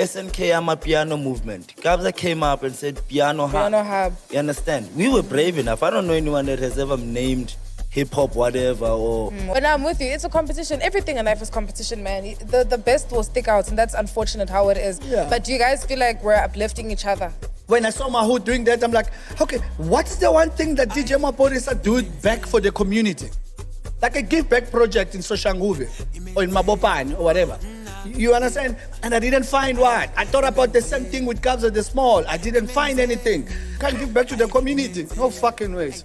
SNK Amapiano movement. Kabza came up and said Piano Hub. Piano Hub. You understand? We were brave enough. I don't know anyone that has ever named hip-hop whatever or... When I'm with you, it's a competition. Everything in life is competition, man. The best will stick out, and that's unfortunate how it is. Yeah. But do you guys feel like we're uplifting each other? When I saw Mawhoo doing that, I'm like, okay, what's the one thing that DJ Maporisa do back for the community? Like a give back project in Soshanguve or in Mabopane or whatever. You understand? And I didn't find one. I thought about the same thing with Kabza the Small. I didn't find anything. Can't give back to the community. No fucking ways.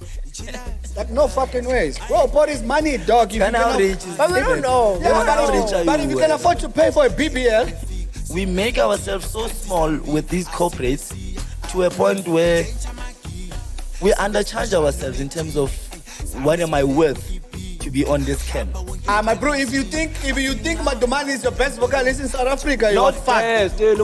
Like, no fucking ways. Bro, what is money, dog? But we don't know. Yeah, but if you can afford to pay for a BBL, we make ourselves so small with these corporates to a point where we undercharge ourselves in terms of what am I worth to be on this camp. my bro, if you think Madumani is the best vocalist in South Africa, you're fucked. Hey.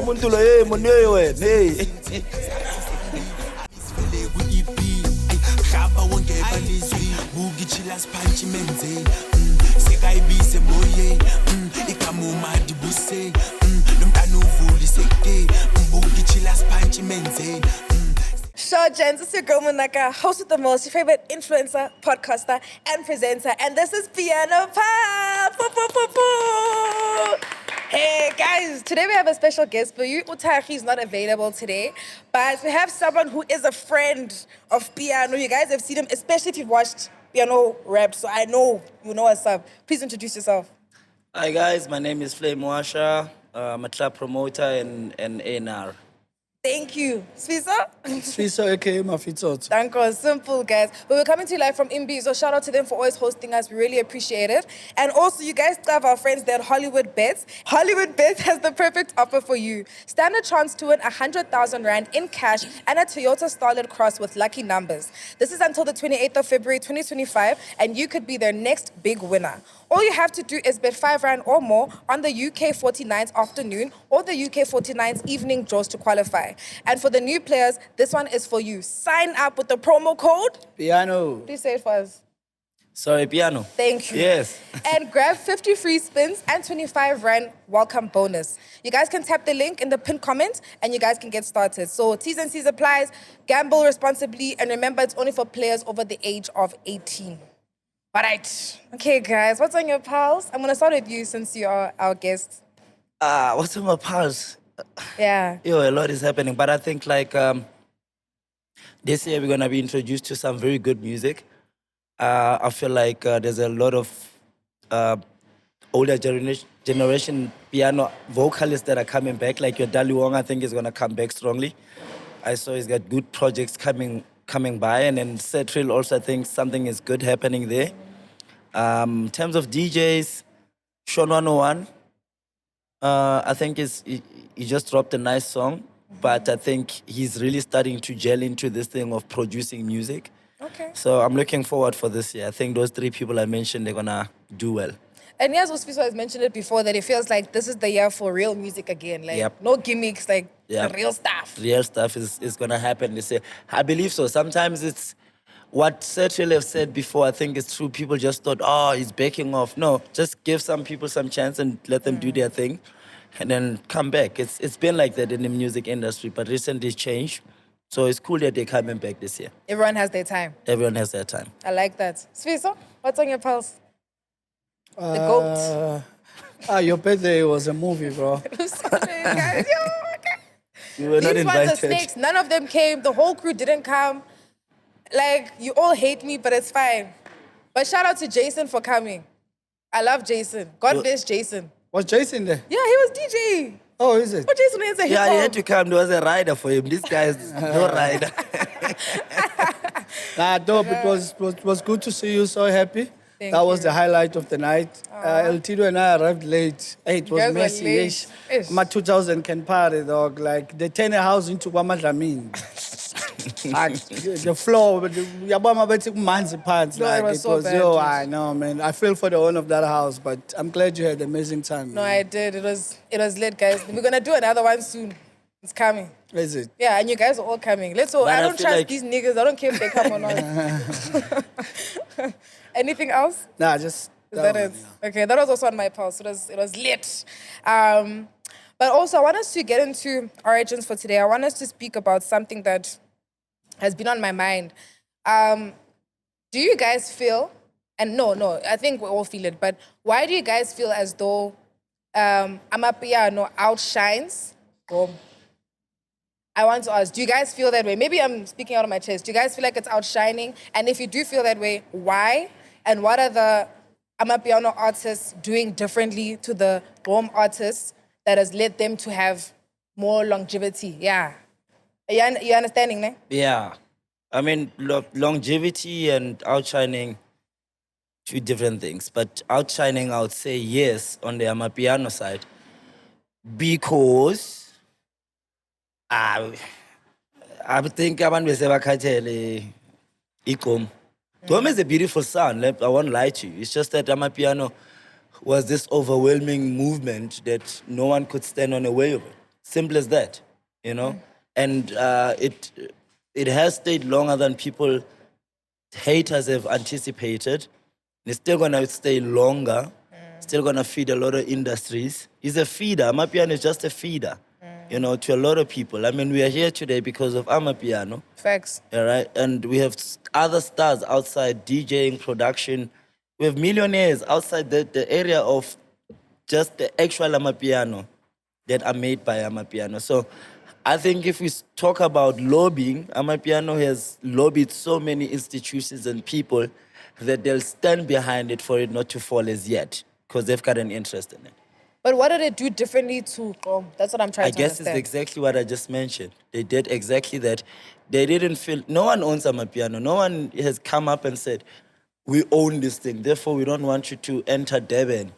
Sure, gents, it's your girl Manaka, host with the most, your favorite influencer, podcaster, and presenter, and this is Piano Pop. Hey guys, today we have a special guest for you. Utaki is not available today, but we have someone who is a friend of piano. You guys have seen him, especially if you've watched Piano Rap, so I know you know what's up. Please introduce yourself. Hi guys, my name is Flame Washa. I'm a club promoter and A&R. Thank you. Swisa? Swisa, aka Mafitsotso. Danko, simple guys. But we're coming to you live from Imbi, so shout out to them for always hosting us. We really appreciate it. And also, you guys have our friends there at Hollywood Bets. Hollywood Bets has the perfect offer for you. Stand a chance to win 100,000 Rand in cash and a Toyota Starlet Cross with lucky numbers. This is until the 28th of February 2025, and you could be their next big winner. All you have to do is bet 5 Rand or more on the UK 49's afternoon or the UK 49's evening draws to qualify. And for the new players, this one is for you. Sign up with the promo code Piano. Please say it for us. Sorry, Piano. Thank you. Yes. And grab 50 free spins and 25 Rand welcome bonus. You guys can tap the link in the pinned comment and you guys can get started. So T's and C's applies, gamble responsibly, and remember it's only for players over the age of 18. All right. Okay, guys, what's on your pulse? I'm going to start with you since you are our guest. What's on my pulse? Yeah. A lot is happening, but I think like this year we're gonna be introduced to some very good music. I feel like there's a lot of older generation piano vocalists that are coming back. Like your Dali Wong, I think is gonna come back strongly. I saw he's got good projects coming by, and then Setril also I think something is good happening there. In terms of DJs, Sean 101. I think he just dropped a nice song, but I think he's really starting to gel into this thing of producing music. Okay. So I'm looking forward for this year. I think those 3 people I mentioned, they're going to do well. And yes, Uspiso has mentioned it before, that it feels like this is the year for real music again. Like, no gimmicks, like the real stuff. Real stuff is going to happen this year. I believe so. Sometimes it's what Sergio have said before, I think it's true. People just thought, he's backing off. No, just give some people some chance and let them do their thing and then come back. It's been like that in the music industry, but recently it's changed. So it's cool that they're coming back this year. Everyone has their time. Everyone has their time. I like that. Sviso, what's on your pulse? The GOAT. Your birthday was a movie, bro. Guys, You were not These ones are invited. snakes. None of them came. The whole crew didn't come. Like, you all hate me, but it's fine. But shout out to Jason for coming. I love Jason. God bless Jason. Was Jason there? Yeah, he was DJ. Oh, is it? But Jason is a hip hop. Yeah, he had to come. There was a rider for him. This guy is no rider. Dope. It was good to see you so happy. Thank That was you. the highlight of the night. El Tito and I arrived late. Hey, it You was guys were messy. late. Ish. My 2000 can party, dog. Like, they turn a house into Kwamadlamin. Like, the floor, Yabama Betik Manzi pants. No, it Like, was so bad, yo, dude. I know, man. I feel for the owner of that house, but I'm glad you had an amazing time. No, man. I did. It was lit, guys. We're going to do another one soon. It's coming. Is it? Yeah, and you guys are all coming. Let's all. But I I don't feel trust like- these niggas. I don't care if they come or not. Anything else? Nah, just... Is that one, it? Okay, that was also on my pulse. It was lit. But But also, I want us to get into origins for today. I want us to speak about something that has been on my mind. Do you guys feel, and no, I think we all feel it, but why do you guys feel as though Amapiano outshines Gqom? I want to ask, do you guys feel that way? Maybe I'm speaking out of my chest. Do you guys feel like it's outshining? And if you do feel that way, why? And what are the Amapiano artists doing differently to the Gqom artists that has led them to have more longevity? Yeah. You understanding, ne? Yeah. I mean, longevity and outshining, two different things. But outshining, I would say yes on the Amapiano side. Because I think abantu besebakhathele Gqom. Gqom is a beautiful sound. I won't lie to you. It's just that Amapiano was this overwhelming movement that no one could stand on the way of it. Simple as that, you know. And it has stayed longer than people haters have anticipated. It's still gonna stay longer. Still gonna feed a lot of industries. It's a feeder. Amapiano is just a feeder. You know, to a lot of people. I mean, we are here today because of Amapiano. Facts. All right, and we have other stars outside DJing, production. We have millionaires outside the area of just the actual Amapiano that are made by Amapiano. So I think if we talk about lobbying, Amapiano has lobbied so many institutions and people that they'll stand behind it for it not to fall as yet because they've got an interest in it. But what did it do differently to Gqom? That's what I'm trying to I guess understand. it's exactly what I just mentioned. They did exactly that. They didn't feel, no one owns Amapiano. No one has come up and said, we own this thing. Therefore, we don't want you to enter Durban.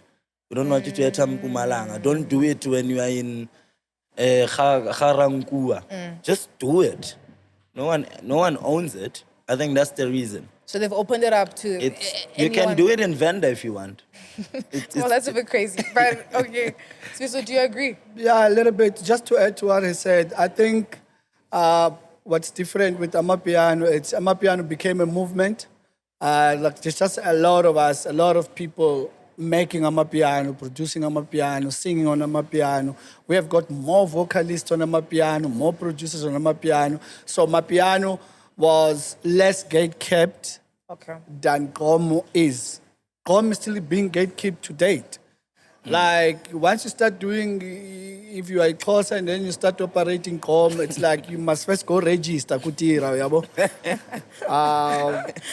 We don't want you to enter Mpumalanga. Don't do it when you are in Garangkua. Just do it. No one owns it. I think that's the reason. So they've opened it up to You can do it in Venda if you want. Well, that's a bit crazy. But okay. So do you agree? Yeah, a little bit. Just to add to what he said, I think what's different with Amapiano, Amapiano became a movement. Like there's just a lot of us, a lot of people making Amapiano, producing Amapiano, singing on Amapiano. We have got more vocalists on Amapiano, more producers on Amapiano. So Amapiano was less gate-kept than Gqom is. Gqom is still being gate-kept to date. Like, once you start doing, if you are a course and then you start operating Gqom, it's like you must first go register, kutira, yabo.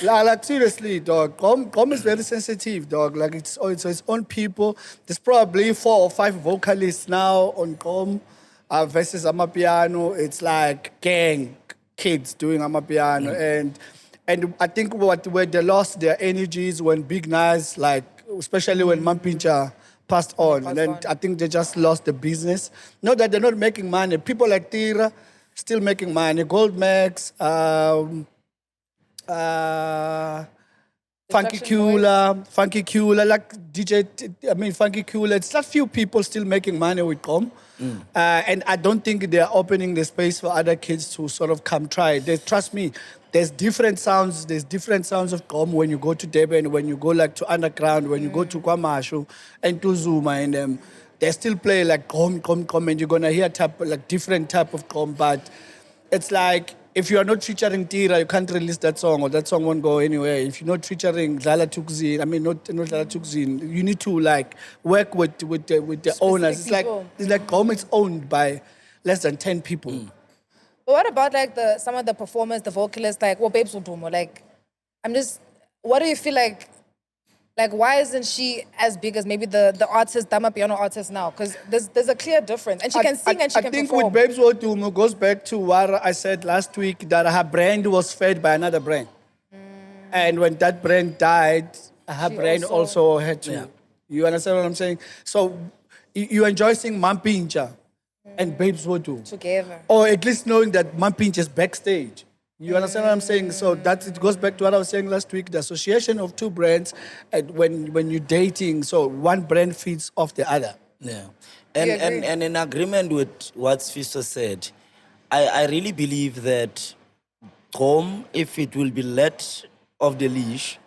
Like, seriously, dog, Gqom is very sensitive, dog. Like, it's its own people. There's probably 4 or 5 vocalists now on Gqom versus Amapiano. It's like gang kids doing Amapiano. And I think where they lost their energies when Big Nas, like, especially when Mampincha passed on. And then I think they just lost the business. Not that they're not making money. People like Tira still making money. Gold Max, Funky Cula, like Funky Cula. It's not few people still making money with Gqom. And I don't think they're opening the space for other kids to sort of come try it. Trust me, there's different sounds. There's different sounds of Gqom when you go to Durban, when you go like to Underground, when you go to KwaMashu and to Zuma, and they still play like Gqom, and you're gonna hear different type of Gqom. But it's like if you are not featuring Tira, you can't release that song, or that song won't go anywhere. If you're not featuring Dlala Thukzin, not Dlala Thukzin, you need to like work with the owners. It's like Gqom is owned by less than 10 people. But what about like some of the performers, the vocalists, like Babes Udumo? Like, what do you feel like? Like, why isn't she as big as maybe the artist, the Amapiano artist now? Because there's a clear difference. And she can sing and she can perform. I think with Babes Udumo goes back to what I said last week, that her brand was fed by another brand. And when that brand died, her brand also had to. Yeah. You understand what I'm saying? So you enjoy seeing Mampincha and Babes Udumo together. Or at least knowing that Mampincha is backstage. You understand what I'm saying? So it goes back to what I was saying last week, the association of 2 brands, and when you're dating, so one brand feeds off the other. Yeah. And in agreement with what Sfiso said, I really believe that Gqom, if it will be let off the leash,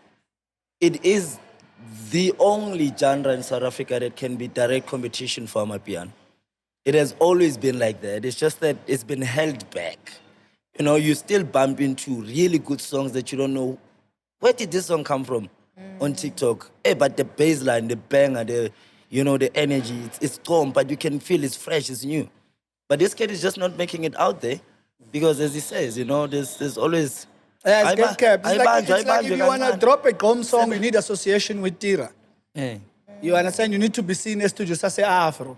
it is the only genre in South Africa that can be direct competition for Amapiano. It has always been like that. It's just that it's been held back. You know, you still bump into really good songs that you don't know, where did this song come from on TikTok? Hey, but the bass line, the banger, the energy, it's Gqom, but you can feel it's fresh, it's new. But this kid is just not making it out there because, as he says, there's always. Yeah, it's get kept. It's like if you want to kancane. drop a Gqom song, you need association with Tira. Yeah. You understand? You need to be seen as to just say Afro.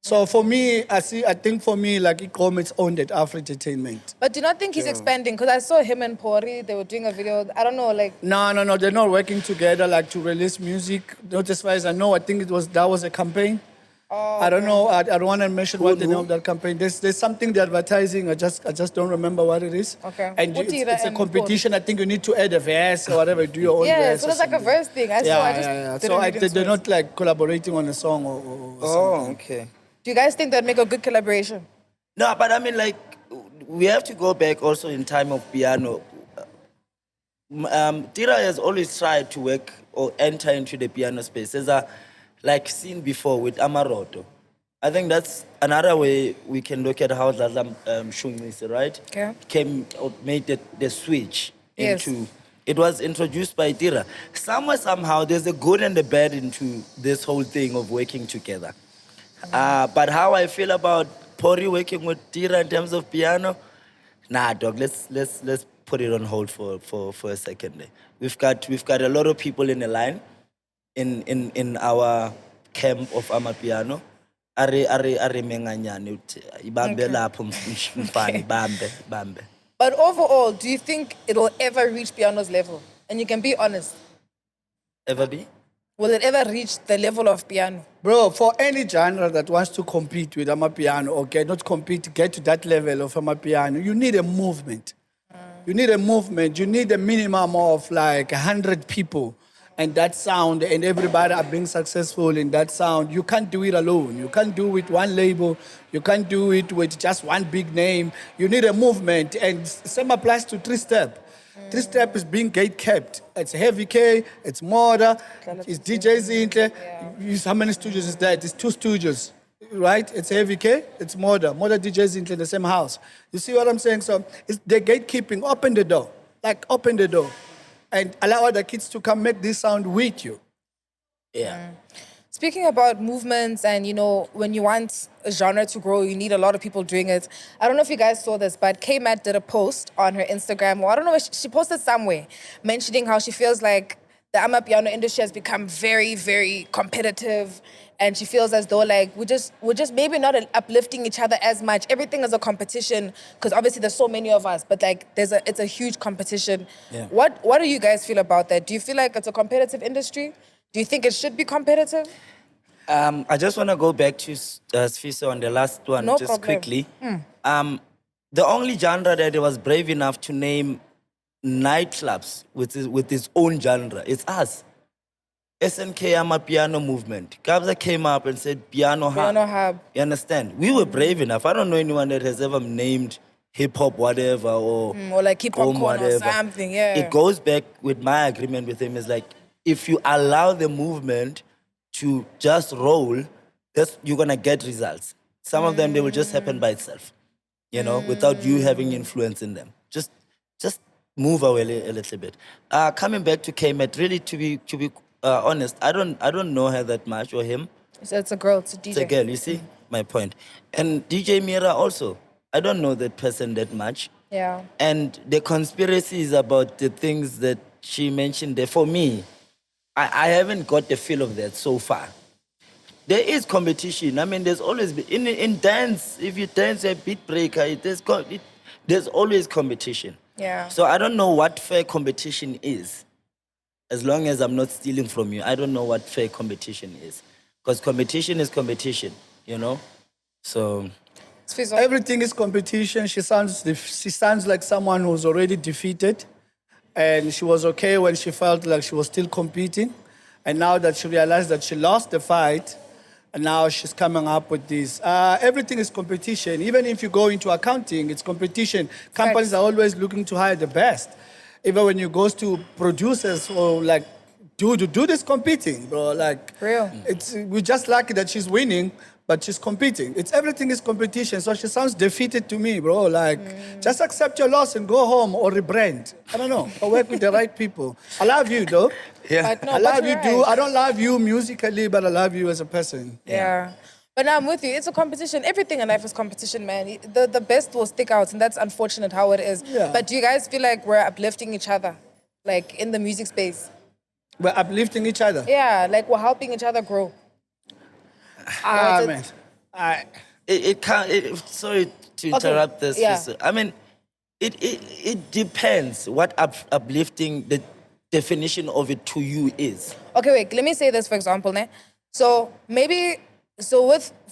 So for me, I think for me, like Gqom, it's owned at Afro Entertainment. But do you not think he's expanding? Because I saw him and Pori, they were doing a video. I don't know, like. No, they're not working together like to release music. Not as far as I know. I think that was a campaign. Oh, I don't know. I don't want to mention what the Who? name of that campaign. There's something they're advertising. I just don't remember what it is. Okay. And Utira it's a and competition. I think you need to add a verse or whatever. Do your own Yeah, verse. so or it's like a something. verse thing. I saw, I just didn't So read into they're it. not like collaborating on a song or something. Okay. Do you guys think that'd make a good collaboration? No, but I mean, like, we have to go back also in time of piano. Tira has always tried to work or enter into the piano space. As seen before with Amaroto. I think that's another way we can look at how ZanZou Nxumalo, right? Okay. Came or made the switch Yes. into. It was introduced by Tira. Somewhere, somehow, there's a good and a bad into this whole thing of working together. But how I feel about Pori working with Tira in terms of piano, nah, dog. Let's put it on hold for a second. We've got a lot of people in the line, in our camp of Amapiano. Are menganyani ibambe lapho mfana bambe. But overall, do you think it'll ever reach piano's level? And you can be honest. Ever be? Will it ever reach the level of piano? Bro, for any genre that wants to compete with Amapiano or get to that level of Amapiano, you need a movement. You need a movement. You need a minimum of like 100 people and that sound, and everybody are being successful in that sound. You can't do it alone. You can't do it with one label. You can't do it with just one big name. You need a movement, and same applies to three-step. Three-step is being gate-kept. It's Heavy K, it's Morda, it's DJ Zinhle. How many studios is that? It's 2 studios, right? It's Heavy K, it's Morda. Morda DJ Zinhle in the same house. You see what I'm saying? So it's the gatekeeping. Open the door. Like, open the door. And allow other kids to come make this sound with you. Yeah. Speaking about movements and, when you want a genre to grow, you need a lot of people doing it. I don't know if you guys saw this, but KMAT did a post on her Instagram, or I don't know, she posted somewhere, mentioning how she feels like the Amapiano industry has become very, very competitive, and she feels as though like we're just maybe not uplifting each other as much. Everything is a competition because obviously there's so many of us, but like it's a huge competition. Yeah. What do you guys feel about that? Do you feel like it's a competitive industry? Do you think it should be competitive? I just want to go back to Sfiso on the last one, No just problem. quickly. The only genre that it was brave enough to name nightclubs with its own genre, it's us. SNK Amapiano movement. Kabza came up and said Piano Hub. Piano Hub. You understand? We were brave enough. I don't know anyone that has ever named hip-hop whatever or like hip hop Gqom corn or something, yeah. It goes back with my agreement with him is like, if you allow the movement to just roll, you're going to get results. Some of them, they will just happen by itself, without you having influence in them. Just move away a little bit. Coming back to KMAT, really to be honest, I don't know her that much or him. So it's a girl, it's a DJ. It's a girl, you see my point. And DJ Mira also, I don't know that person that much. Yeah. And the conspiracies about the things that she mentioned there, for me, I haven't got the feel of that so far. There is competition. I mean, there's always been, in dance, if you dance a beat breaker, there's always competition. Yeah. So I don't know what fair competition is. As long as I'm not stealing from you, I don't know what fair competition is. Because competition is competition, So Everything is competition. She sounds like someone who's already defeated. And she was okay when she felt like she was still competing. And now that she realized that she lost the fight, and now she's coming up with this. Everything is competition. Even if you go into accounting, it's competition. Companies are always looking to hire the best. Even when you go to producers or like, dude this competing, bro. Like, Real. we're just lucky that she's winning, but she's competing. Everything is competition, so she sounds defeated to me, bro. Like, just accept your loss and go home or rebrand. I don't know, or work with the right people. I love you, though. Yeah. But no, I love you, you're dude. right. I don't love you musically, but I love you as a person. Yeah. But now I'm with you. It's a competition. Everything in life is competition, man. The best will stick out, and that's unfortunate how it is. Yeah. But do you guys feel like we're uplifting each other, like in the music space? We're uplifting each other. Yeah, like we're helping each other grow. Ah, it's- man. It can't. Sorry to interrupt this. yeah. Fiso. I mean, it depends what uplifting the definition of it to you is. Okay, wait. Let me say this, for example, ne? So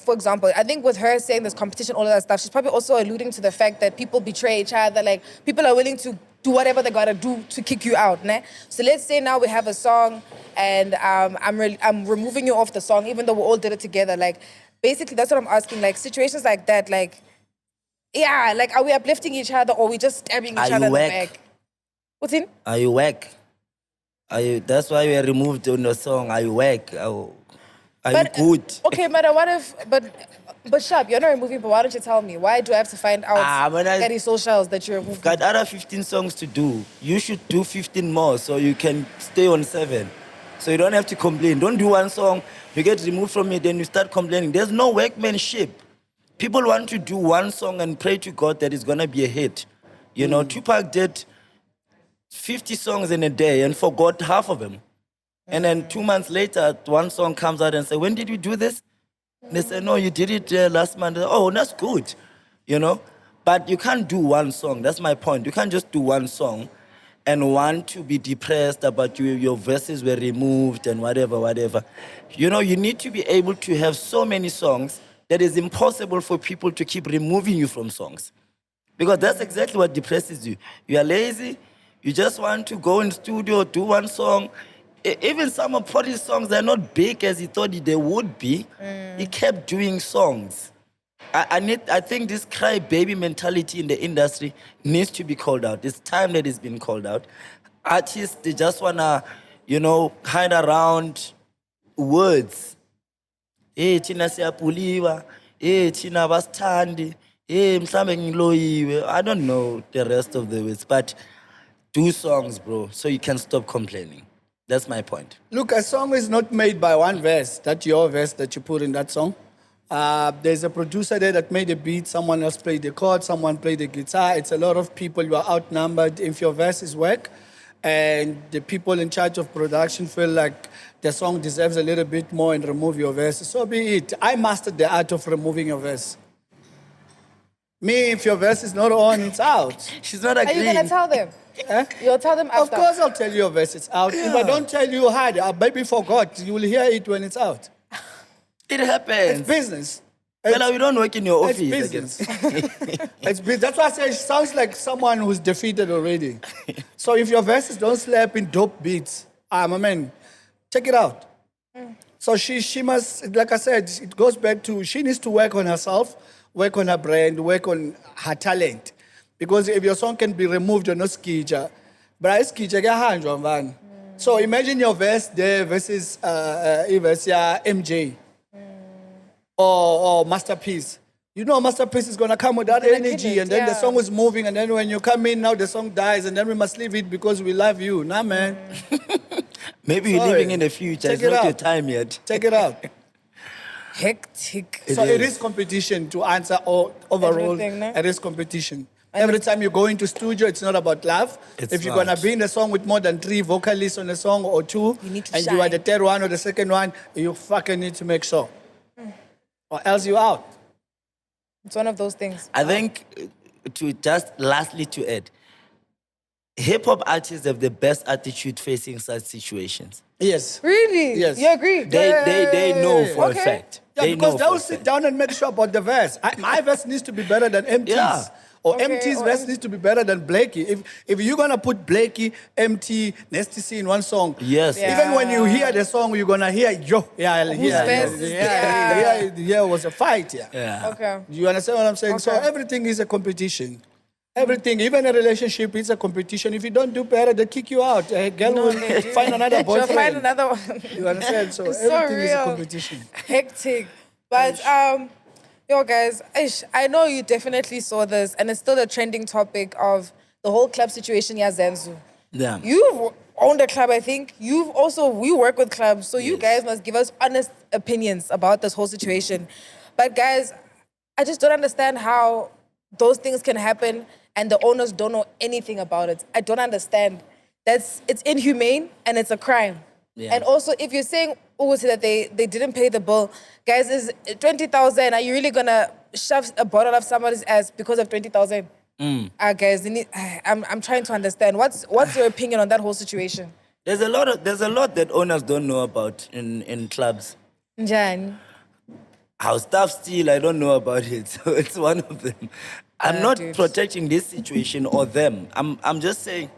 for example, I think with her saying this competition, all of that stuff, she's probably also alluding to the fact that people betray each other. Like, people are willing to do whatever they gotta do to kick you out, ne? So let's say now we have a song, and I'm removing you off the song, even though we all did it together. Like, basically, that's what I'm asking. Like, situations like that, like, yeah, like, are we uplifting each other, or are we just stabbing each Are other you in the whack? back? What's in? Are you whack? That's why we are removed on the song. Are you whack? Are you good? Okay, but what if, but Sharp, you're not removing, but why don't you tell me? Why do I have to find out when I- any socials that you're removing? Got other 15 songs to do. You should do 15 more so you can stay on 7. So you don't have to complain. Don't do one song, you get removed from it, then you start complaining. There's no workmanship. People want to do one song and pray to God that it's going to be a hit. You know, Tupac did 50 songs in a day and forgot half of them. And then 2 months later, one song comes out and say, when did you do this? And they say, no, you did it last month. Oh, that's good, you know? But you can't do one song. That's my point. You can't just do one song and want to be depressed about your verses were removed and whatever. You know, you need to be able to have so many songs that it's impossible for people to keep removing you from songs. Because that's exactly what depresses you. You are lazy. You just want to go in studio, do one song. Even some of Poddy's songs, they're not big as he thought they would be. He kept doing songs. I think this cry baby mentality in the industry needs to be called out. It's time that it's been called out. Artists, they just wanna, hide around words. Thina siyapuliwa, thina basithandi, mhlambe ngiloyiwe. I don't know the rest of the words, but do songs, bro, so you can stop complaining. That's my point. Look, a song is not made by one verse. That's your verse that you put in that song. There's a producer there that made a beat. Someone else played the chord. Someone played the guitar. It's a lot of people. You are outnumbered. If your verses work and the people in charge of production feel like the song deserves a little bit more and remove your verses, so be it. I mastered the art of removing your verse. Me, if your verse is not on, it's out. She's not Are you agreeing. gonna tell them? Eh? You'll tell them after. Of course I'll tell you your verse is out. If I don't tell you, hide. I maybe forgot. You will hear it when it's out. It happens. It's business. Well, we don't work in your office. It's I business. guess. It's business. That's why I say it sounds like someone who's defeated already. So if your verses don't slap in dope beats, my man, check it out. So she must, like I said, it goes back to, she needs to work on herself, work on her brand, work on her talent. Because if your song can be removed, you're not skija. But it's skija hanjwa man. So imagine your verse there versus MJ or Masterpiece. You know Masterpiece is gonna come with that Gonna kill energy, it, and then the yeah. song is moving, and then when you come in now the song dies, and then we must leave it because we love you. Nah, man. Maybe you're Sorry. living in the future. Check It's it not your out. time yet. Check it out. Hectic. So it is competition to answer overall. Everything, ne? It is competition. Every time you go into studio, it's not about love. It's if you're not. gonna be in a song with more than 3 vocalists on a song or 2, You need to and you are shine. the third one or the second one, you fucking need to make sure. Or else you out. It's one of those things. I think to just lastly to add, hip-hop artists have the best attitude facing such situations. Yes. Really? Yes. You agree? They know for Okay. a fact. Yeah, They because know they for will a sit fact. down and make sure about the verse. My verse needs to be better than MT's. Yeah. Or Okay, MT's or verse M- needs to be better than Blakey. If you're gonna put Blakey, MT, Nasty C in one song, Yes. Yeah. even when you hear the song, you're gonna hear verse is yeah, it was a fight. Yeah. Yeah. Okay. You understand what I'm saying? So Okay. everything is a competition. Everything, even a relationship, is a competition. If you don't do better, they kick you out. A girl will they do. find another You'll boyfriend. find another one. You understand? So It's so everything is a real. competition. Hectic. But yo guys, I know you definitely saw this, and it's still a trending topic of the whole club situation. Yeah, ZanZou. Yeah. You've owned a club, I think. We work with clubs, so you Yes. guys must give us honest opinions about this whole situation. But guys, I just don't understand how those things can happen and the owners don't know anything about it. I don't understand. It's inhumane and it's a crime. Yeah. And also, if you're saying that they didn't pay the bill, guys, is 20,000. Are you really gonna shove a bottle of somebody's ass because of 20,000? Guys, I'm trying to understand. What's your opinion on that whole situation? There's a lot that owners don't know about in clubs. Njani? How staff steal, I don't know about it. So it's one of them. I'm not Dude. protecting this situation or them. I'm just saying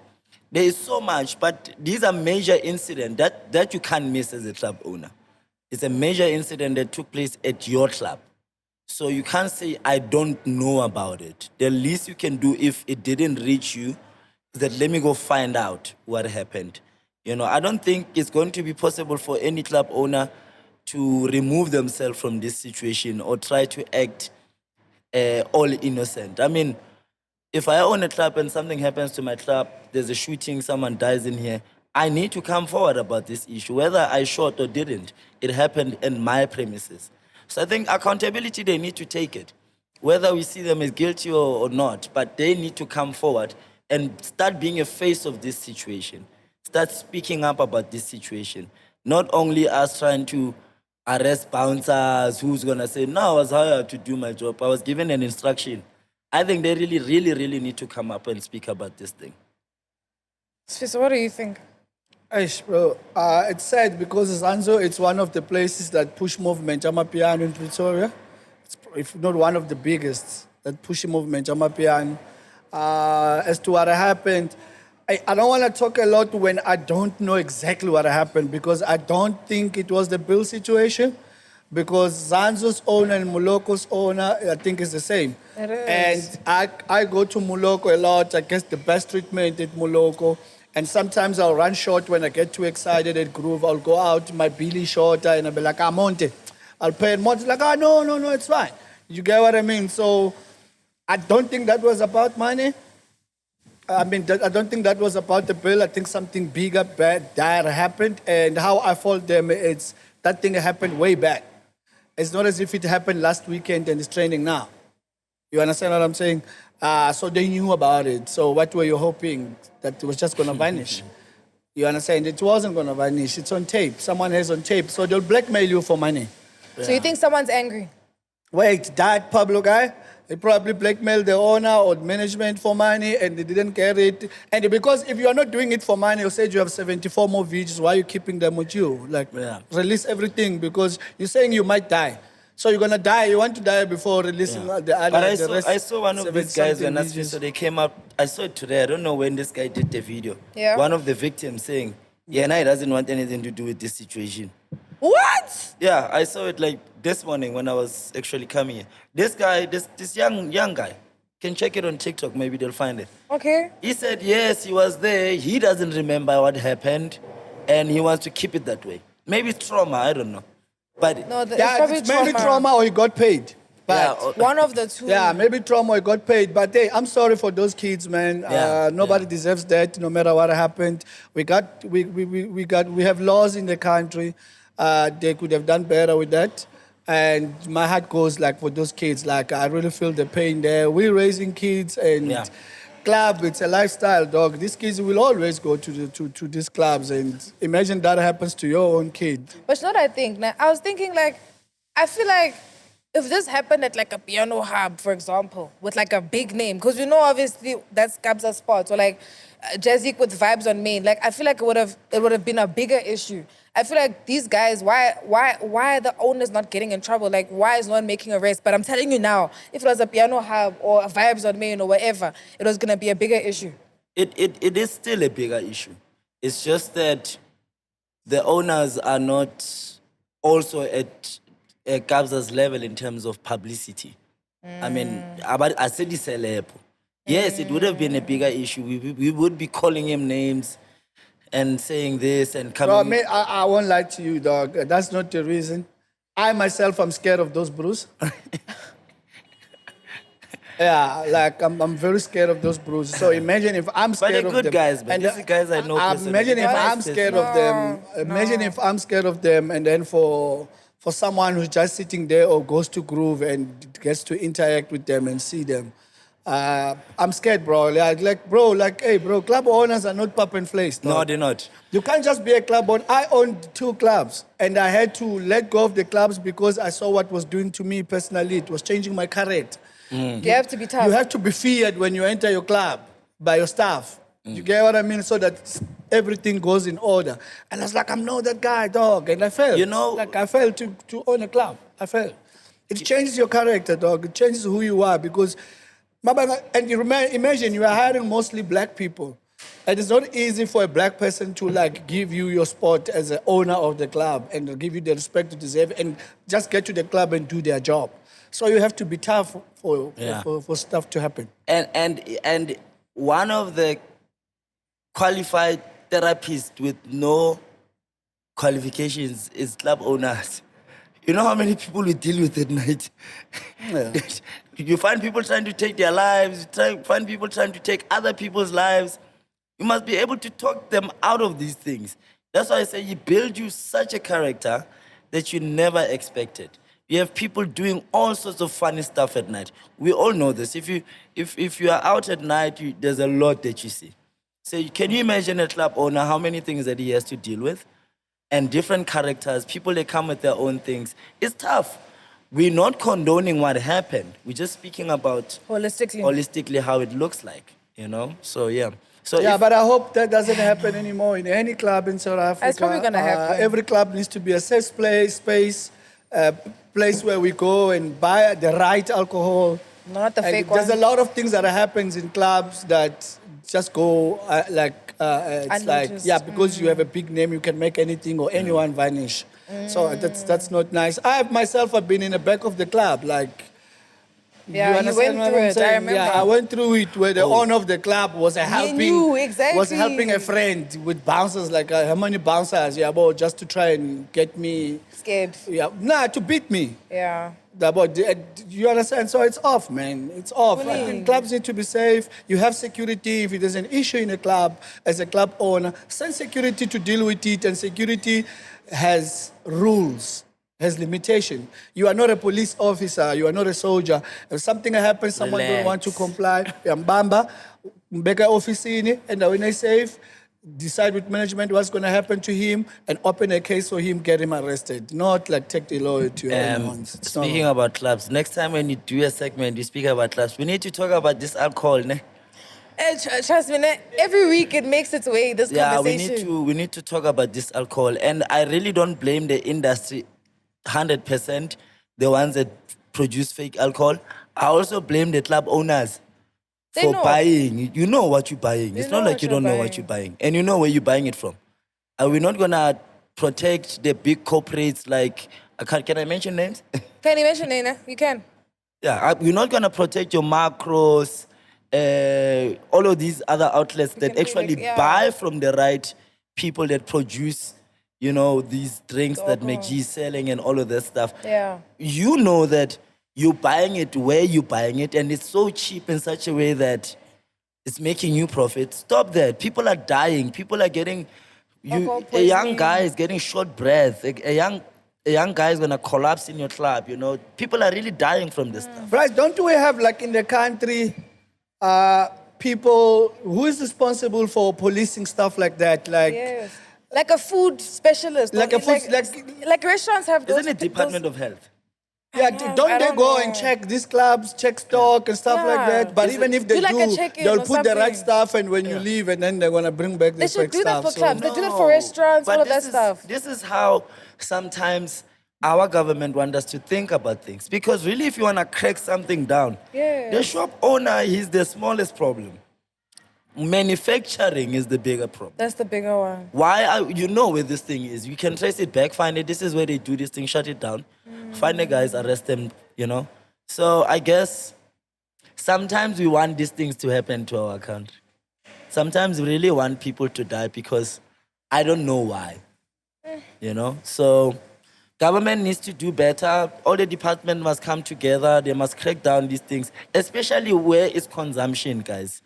there is so much, but these are major incidents that you can't miss as a club owner. It's a major incident that took place at your club. So you can't say, I don't know about it. The least you can do if it didn't reach you is that let me go find out what happened. I don't think it's going to be possible for any club owner to remove themselves from this situation or try to act all innocent. I mean, if I own a club and something happens to my club, there's a shooting, someone dies in here, I need to come forward about this issue, whether I shot or didn't. It happened in my premises. So I think accountability, they need to take it, whether we see them as guilty or not, but they need to come forward and start being a face of this situation, start speaking up about this situation. Not only us trying to arrest bouncers who's going to say, no, I was hired to do my job, I was given an instruction. I think they really, really, really need to come up and speak about this thing. So what do you think? Aish, bro, it's sad because ZanZou, it's one of the places that push movement Amapiano in Pretoria. It's, if not one of the biggest that push movement Amapiano. As to what happened, I don't want to talk a lot when I don't know exactly what happened because I don't think it was the bill situation because ZanZou's owner and Moloko's owner, I think is the same. It is. And I go to Moloko a lot. I guess the best treatment at Moloko. And sometimes I'll run short when I get too excited at Groove. I'll go out, my Billy shorter, and I'll be like, Monte. I'll pay it more. It's like, no, it's fine. You get what I mean? So I don't think that was about money. I don't think that was about the bill. I think something bigger, bad, dire happened. And how I fault them, it's that thing happened way back. It's not as if it happened last weekend and it's trending now. You understand what I'm saying? So they knew about it. So what were you hoping? That it was just going to vanish? You understand? It wasn't going to vanish. It's on tape. Someone has on tape. So they'll blackmail you for money. So you think someone's angry? Wait, that Pablo guy, they probably blackmailed the owner or management for money and they didn't get it. And because if you are not doing it for money, you said you have 74 more videos, why are you keeping them with you? Like, release everything because you're saying you might die. So you're going to die. You want to die before releasing the other. But I saw one of these guys when so they came up. I saw it today. I don't know when this guy did the video. Yeah. One of the victims saying, he doesn't want anything to do with this situation. What? Yeah, I saw it like this morning when I was actually coming here. This guy, this young guy, can check it on TikTok. Maybe they'll find it. Okay. He said, yes, he was there. He doesn't remember what happened. And he wants to keep it that way. Maybe it's trauma. I don't know. But No, it's probably it's maybe trauma or he got paid. But one of the two. yeah, maybe trauma or he got paid. But hey, I'm sorry for those kids, man. Nobody deserves that, no matter what happened. We have laws in the country. They could have done better with that. And my heart goes like for those kids. Like I really feel the pain there. We're raising kids and club, it's a lifestyle, dog. These kids will always go to these clubs, and imagine that happens to your own kid. But you know what I think? Now, I was thinking I feel like if this happened at like a piano hub, for example, with like a big name, because we know obviously that's Kabza's spot, or like Jazzik with Vibes on Main, like I feel like it would have been a bigger issue. I feel like these guys, why are the owners not getting in trouble? Like, why is no one making arrests? But I'm telling you now, if it was a piano hub or a Vibes on Main or whatever, it was going to be a bigger issue. It is still a bigger issue. It's just that the owners are not also at Kabza's level in terms of publicity. I mean, I said this yes, it would have been a bigger issue. We would be calling him names and saying this and coming. Bro, I won't lie to you, dog. That's not the reason. I myself am scared of those brews. Yeah, like I'm very scared of those brews. So imagine if I'm But scared they're of good them. guys, man. These are guys I know personally. Imagine if They're nice I'm scared of them. Imagine if I'm scared of them, and then for someone who's just sitting there or goes to Groove and gets to interact with them and see them. I'm scared, bro. Hey, bro, club owners are not pop and flakes. No, dog. they're not. You can't just be a club owner. I owned 2 clubs, and I had to let go of the clubs because I saw what was doing to me personally. It was changing my character. You have to be tough. You have to be feared when you enter your club by your staff. You get what I mean? So that everything goes in order. And I was like, I'm not that guy, dog. And I failed. You know- Like, I failed to own a club. I failed. It changes your character, dog. It changes who you are because... And imagine you are hiring mostly black people. And it's not easy for a black person to like give you your spot as an owner of the club and give you the respect you deserve and just get to the club and do their job. So you have to be tough for stuff to happen. And one of the qualified therapists with no qualifications is club owners. You know how many people we deal with at night? Yeah. You find people trying to take their lives, find people trying to take other people's lives. You must be able to talk them out of these things. That's why I say you build you such a character that you never expected. You have people doing all sorts of funny stuff at night. We all know this. If you are out at night, there's a lot that you see. So can you imagine a club owner, how many things that he has to deal with? And different characters, people that come with their own things. It's tough. We're not condoning what happened. We're just speaking about holistically how it looks like, you know? So, yeah. So Yeah, but I hope that doesn't happen anymore in any club in South Africa. It's probably gonna happen. Every club needs to be a safe space, place where we go and buy the right alcohol. Not the And fake there's one. a lot of things that happens in clubs that just go it's like, Unnoticed. yeah, because you have a big name, you can make anything or anyone vanish. So that's not nice. I myself have been in the back of the club, like. Yeah, you understand went what through I'm it, I saying? remember. Yeah, I went through it where the owner of the club was helping. knew, exactly. Was helping a friend with bouncers, like how many bouncers? Yeah, but just to try and get me. Scared. Yeah, to beat me. Yeah. But you understand? So it's off, man. It's off. I think clubs need to be safe. You have security. If there's an issue in a club, as a club owner, send security to deal with it. And security has rules, has limitation. You are not a police officer. You are not a soldier. If something happens, someone don't want to comply. Mbamba, mbeka officini, and when I safe, decide with management what's going to happen to him and open a case for him, get him arrested. Not like take the law to your own hands. It's not Speaking about clubs, next time when you do a segment, you speak about clubs, we need to talk about this alcohol, ne? Trust me, every week it makes its way, this Yeah, conversation. we need to talk about this alcohol. And I really don't blame the industry 100%, the ones that produce fake alcohol. I also blame the club owners They for know. buying. You know what you're buying. It's know not like what you you're don't know buying. what you're buying. And you know where you're buying it from. Are we not going to protect the big corporates like... Can I mention names? Can you mention Nena? You can. Yeah, we're not going to protect your macros, all of these other outlets that can be actually like, yeah. buy from the right people that produce, you know, these drinks that MacG is selling and all of that stuff. Yeah. You know that you're buying it where you're buying it, and it's so cheap in such a way that it's making you profit. Stop that. People are dying. People are getting... Alcohol a young poisoning. guy is getting short breath. A young guy is going to collapse in your club, you know. People are really dying from this stuff. Bryce, don't we have, like, in the country, people who is responsible for policing stuff like that? Like, Yes. Like a food specialist. Like a food- like restaurants have those. Isn't it Department of Health? yeah, don't- don't I they don't go know. and check these clubs, check stock and stuff like Yeah. that? But even if they Do like a do, check-in they'll or put the right something. stuff, and when you leave, and then they're gonna bring back the They should fake do that stuff. for clubs. They do that for restaurants, But all of that this is- stuff. This is how sometimes our government wants us to think about things. Because really, if you want to crack something down, Yeah. the shop owner is the smallest problem. Manufacturing is the bigger problem. That's the bigger one. You know where this thing is. You can trace it back, find it. This is where they do this thing, shut it down. Find the guys, arrest them, you know. So I guess sometimes we want these things to happen to our country. Sometimes we really want people to die because I don't know why. You know? So Government needs to do better. All the departments must come together. They must crack down these things, especially where it's consumption, guys.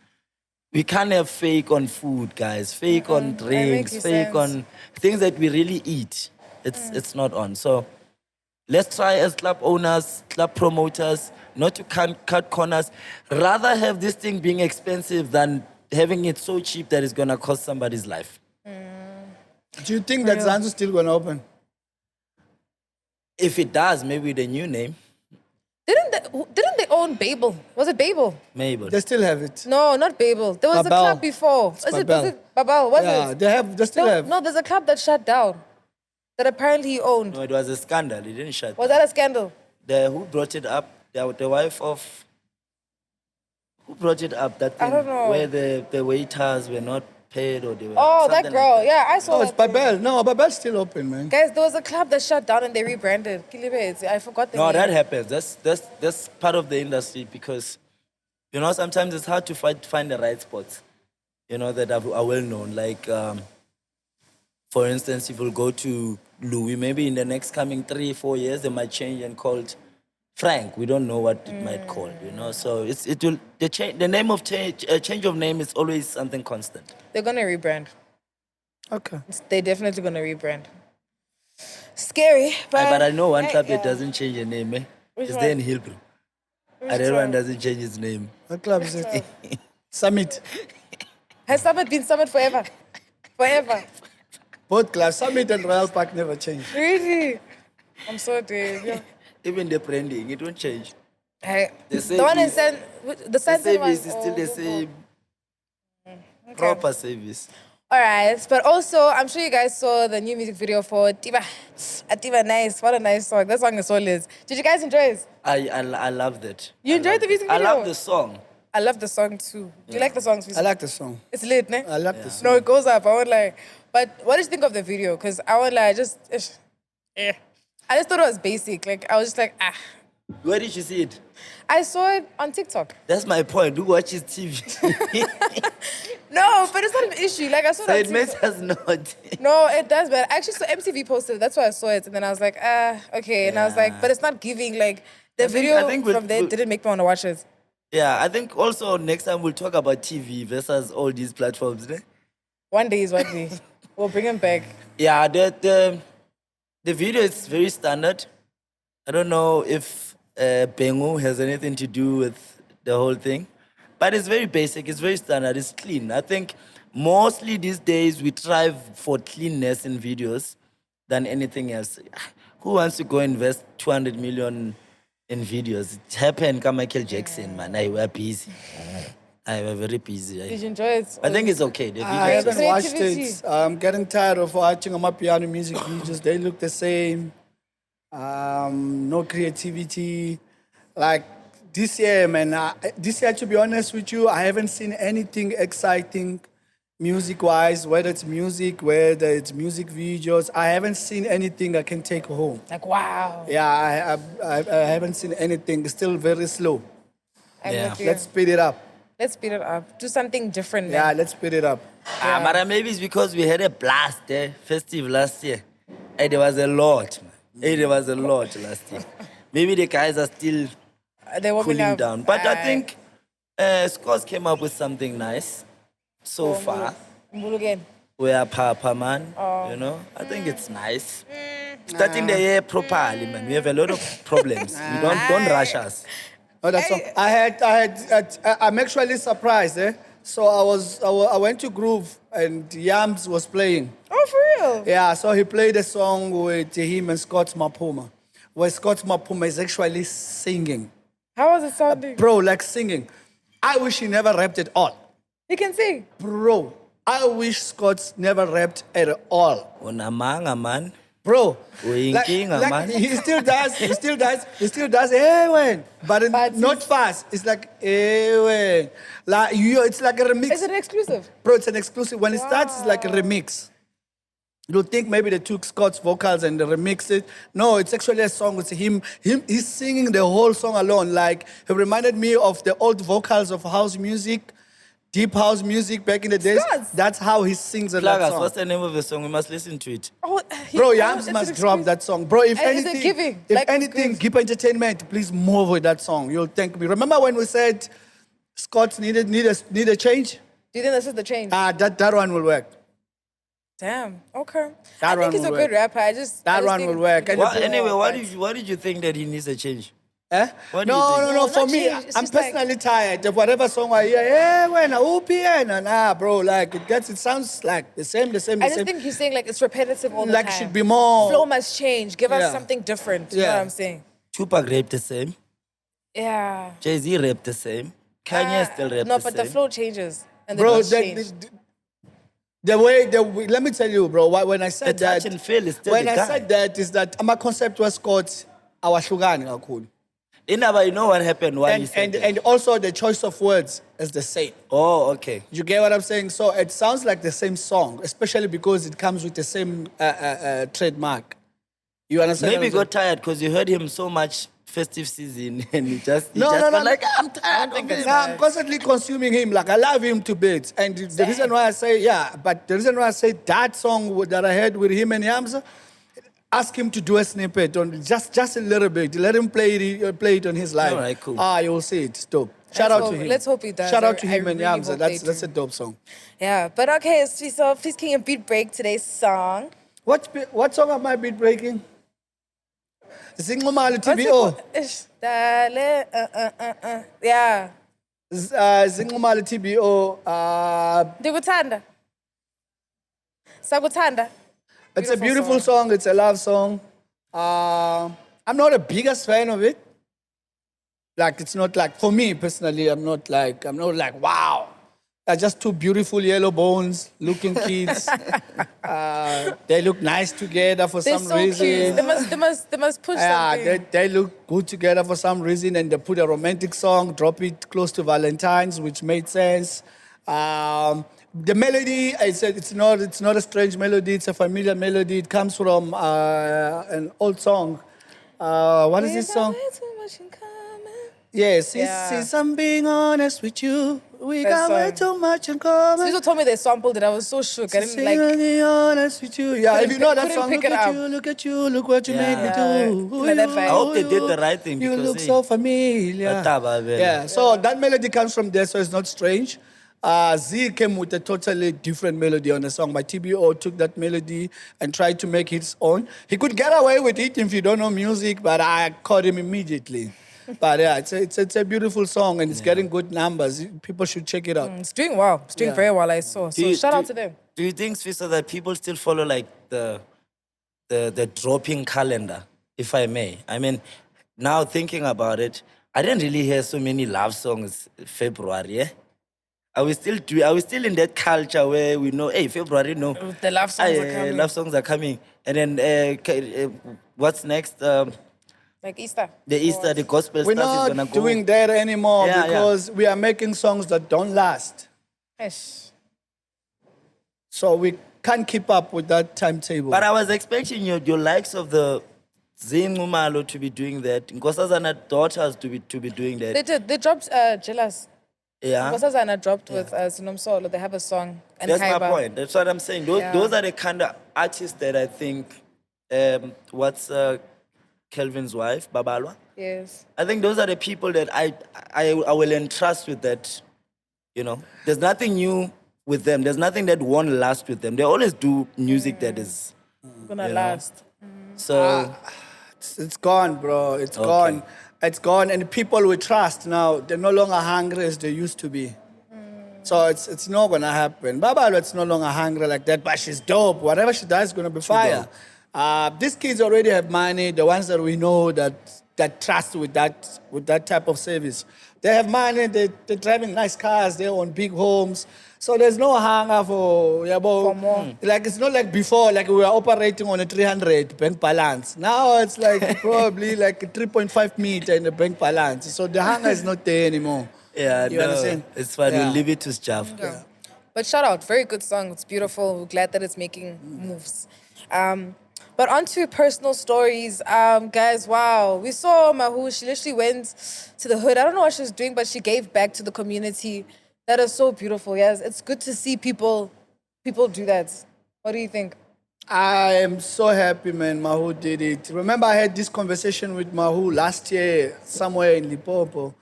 We can't have fake on food, guys. Fake on drinks, makes fake sense. on things that we really eat. It's not on. So let's try as club owners, club promoters, not to cut corners. Rather have this thing being expensive than having it so cheap that it's gonna cost somebody's life. Do you think that ZanZou still going to open? If it does, maybe with a new name, Didn't they own Babel? Was it Babel? maybe. They still have it. No, not Babel. There was a Babel. club before. It's Was Babel. it Babel? Was Yeah, it? they still have. No, there's a club that shut down. That apparently he owned. No, it was a scandal. It didn't shut. Was that a scandal? Who brought it up? The wife of. Who brought it up? That I thing don't know. where the waiters were not paid or they were. Oh, that something girl. like Yeah, I saw Oh, it's that thing. Babel. No, Babel's still open, man. Guys, there was a club that shut down and they rebranded. Kilibet. I forgot the No, name. that happens. That's part of the industry because, sometimes it's hard to find the right spots, that are well known. Like, for instance, if we'll go to Louis, maybe in the next coming 3-4 years, they might change and called Frank. We don't know what it might call, So the name of change of name is always something constant. They're gonna rebrand. Okay. They're definitely gonna rebrand. Scary, but But I know one club yeah. that doesn't change the name. Which It's one? there in Hillbrow. And everyone doesn't change his name. What club is it? Summit. Has Summit been Summit forever? Forever. Both clubs, Summit and Royal Park never changed. Really? I'm so dead. Yeah. Even the branding, it won't change. Hey, The the one in service- the The Santon one. service is still the same. Okay. Proper service. All right, but also, I'm sure you guys saw the new music video for Tiba. Tiba, nice. What a nice song. That song is so lit. Did you guys enjoy it? I love that. You I enjoyed love the music it. I video? love the song. I love the song too. Do you like the song? I like the song. It's lit, ne? I like the song. No, it goes up. I won't lie. But what did you think of the video? Because I won't lie, I just thought it was basic. Like, I was just like, ah. Where did you see it? I saw it on TikTok. That's my point. Who watches TV? No, but it's not an issue. Like, I saw So it it on makes TikTok. us not. No, it does, but I actually saw MTV posted it. That's why I saw it. And then I was like, okay. And I was like, Yeah. but it's not giving, like, the think- video I think with- from there with- didn't make me want to watch it. Yeah, I think also next time we'll talk about TV versus all these platforms. Ne? One day is one day. We'll bring him back. Yeah, the video is very standard. I don't know if Bengu has anything to do with the whole thing, but it's very basic. It's very standard. It's clean. I think mostly these days we strive for cleanness in videos than anything else. Who wants to go invest 200 million in videos? It happened, come Michael Jackson, man. I were busy. I were very busy. Did you enjoy it? I think it's okay. The video I is haven't okay. watched Creativity. it. I'm getting tired of watching Amapiano music videos. They look the same. No creativity. Like this year, man. This year, to be honest with you, I haven't seen anything exciting music-wise, whether it's music, whether it's music videos. I haven't seen anything I can take home. Like, wow. Yeah, I haven't seen anything. It's still very slow. I'm Yeah. with you. Let's speed it up. Let's speed it up. Do something different. Yeah, man. let's speed it up. But maybe it's because we had a blast festive last year. Hey, there was a lot, man. Hey, there was a lot last year. Maybe the guys are still They're warming cooling up. down. But I Aye. think Scores came up with something nice so far. Mbulu again. We are Papa, man. Oh. I think it's nice. Starting the year properly, man. We have a lot of problems. We don't rush us. Oh, that's all. I'm actually surprised, eh? So I went to Groove and Yams was playing. Oh, for real? Yeah, so he played a song with him and Scott Mapuma, where Scott Mapuma is actually singing. How was it sounding? Bro, like singing. I wish he never rapped at all. You can sing. Bro, I wish Scott never rapped at all. Unamanga, man. Bro, Uyinkinga, man. he still does, hey, when, but But not he's- fast. It's like, hey, when. Like, it's like a remix. Is it an exclusive? Bro, it's an exclusive. When it starts, it's like a remix. You'll think maybe they took Scott's vocals and they remixed it. No, it's actually a song with him. He's singing the whole song alone. Like, he reminded me of the old vocals of house music. deep house music back in the days. Yes. That's how he sings on Plug that us. song. What's the name of the song? We must listen to it. Oh, Bro, it's Yams an must drop excuse. that song. Bro, if And is it anything, giving? if Like it's anything, good. Gqom Entertainment, please move with that song. You'll thank me. Remember when we said Scott's need a change? Do you think this is the change? That one will work. Damn. Okay. That I think one he's a will good work. rapper. I just One think will work. And What, the- anyway, but- why did you think that he needs a change? Eh? What do you think? No. No, For not me, change. It's I'm just like- personally tired of whatever song I hear. Hey, when nah, bro. Like it sounds like the same. I just think he's saying like it's repetitive all the Like time. should be more. Flow must change. Give us Yeah. something different. You know Yeah. what I'm saying? Tupac raped the same. Yeah. Jay-Z raped the same. Kanye still raped No, the but same. the flow changes and the Bro, beats change. the way, let me tell you, bro, when I said The touch that, and feel is still when the I guy. said that, is that my concept was called Awashugani kakhulu. But you know what happened? Why you said that? And also the choice of words is the same. Oh, okay. You get what I'm saying? So it sounds like the same song, especially because it comes with the same trademark. You understand? Maybe you what I'm got tired because you heard him so much festive season and you just No, felt like, I'm tired of think him. it's Nah, I'm constantly consuming him. Like I love him to bits, and the reason why I say the reason why I say that song that I heard with him and Yamza, ask him to do a snippet on just a little bit. Let him play it on his live. All right, cool. You'll see it. It's dope. Shout out to him. Let's hope he does. Shout out I- to I him and really Yamza. hope they That's do. a dope song. Yeah. But okay, so please can you beat break today's song? What song am I beat breaking? Zee Nxumalo What's it TBO. called? Ish, dale, Yeah. Zee Nxumalo TBO. Ndikuthanda. Sakuthanda. It's a beautiful song. It's a love song. I'm not the biggest fan of it. Like it's not like for me personally. I'm not like wow. They're just two beautiful yellow bones looking kids. They look nice together for They're some so reason. cute. They must push something. They look good together for some reason, and they put a romantic song, drop it close to Valentine's, which made sense. The melody, I said, it's not a strange melody. It's a familiar melody. It comes from an old song. What is this song? Yes, Yeah. since I'm being honest with you, we That got way song. too much in common. People told me they sampled it. I was so shook. I didn't like. Be honest with you. Yeah, if you know that couldn't song, pick look it at up. you, look at you, look what you made me Yeah, do. like that vibe. I hope they did the right thing You because, look hey, so familiar. Bataba, vele. Yeah, so that melody comes from there, so it's not strange. Z came with a totally different melody on the song. My TBO took that melody and tried to make his own. He could get away with it if you don't know music, but I caught him immediately. But yeah, it's a beautiful song and it's getting good numbers. People should check it out. It's doing well. It's doing Yeah. very well. I saw. So shout out to them. Do you think, Sfiso, that people still follow like the dropping calendar, if I may? I mean, now thinking about it, I didn't really hear so many love songs February, yeah? Are we still in that culture where we know, hey, February, no. The love songs are coming. Love songs are coming. And then what's next? Like Easter. The Easter, the gospel We're stuff is gonna not go. doing that anymore Yeah, yeah. because we are making songs that don't last. Ish. So we can't keep up with that timetable. But I was expecting your likes of the Zee Nxumalo to be doing that. Nkosazana daughters to be doing that. They did. They dropped Jealous. Yeah. Nkosazana dropped with Zinomsolo. They have a song. And That's my Kaiba. point. That's what I'm saying. Those, Yeah. those are the kind of artists that I think, what's Kelvin's wife, Babalwa? Yes. I think those are the people that I will entrust with that, you know. There's nothing new with them. There's nothing that won't last with them. They always do music that is, Gonna You know. last. so, It's gone, bro. It's gone. It's gone. And people we trust now, they're no longer hungry as they used to be. So it's not gonna happen. Babalo, it's no longer hungry like that, but she's dope. Whatever she does is gonna be fire. These kids already have money. The ones that we know that trust with that type of service, they have money. They're driving nice cars. They own big homes. So there's no hunger for more. Like it's not like before. Like we were operating on a 300 bank balance. Now it's like probably like a 3.5 meter in the bank balance. So the hunger is not there anymore. yeah, You no, understand? it's fine. Yeah. We'll leave it to Jav. Yeah. But shout out, very good song. It's beautiful. We're glad that it's making moves. But on to personal stories. Guys, wow. We saw Mawhoo. She literally went to the hood. I don't know what she was doing, but she gave back to the community That is so beautiful. Yes, it's good to see people do that. What do you think? I am so happy, man. Mawhoo did it. Remember, I had this conversation with Mawhoo last year somewhere in Limpopo,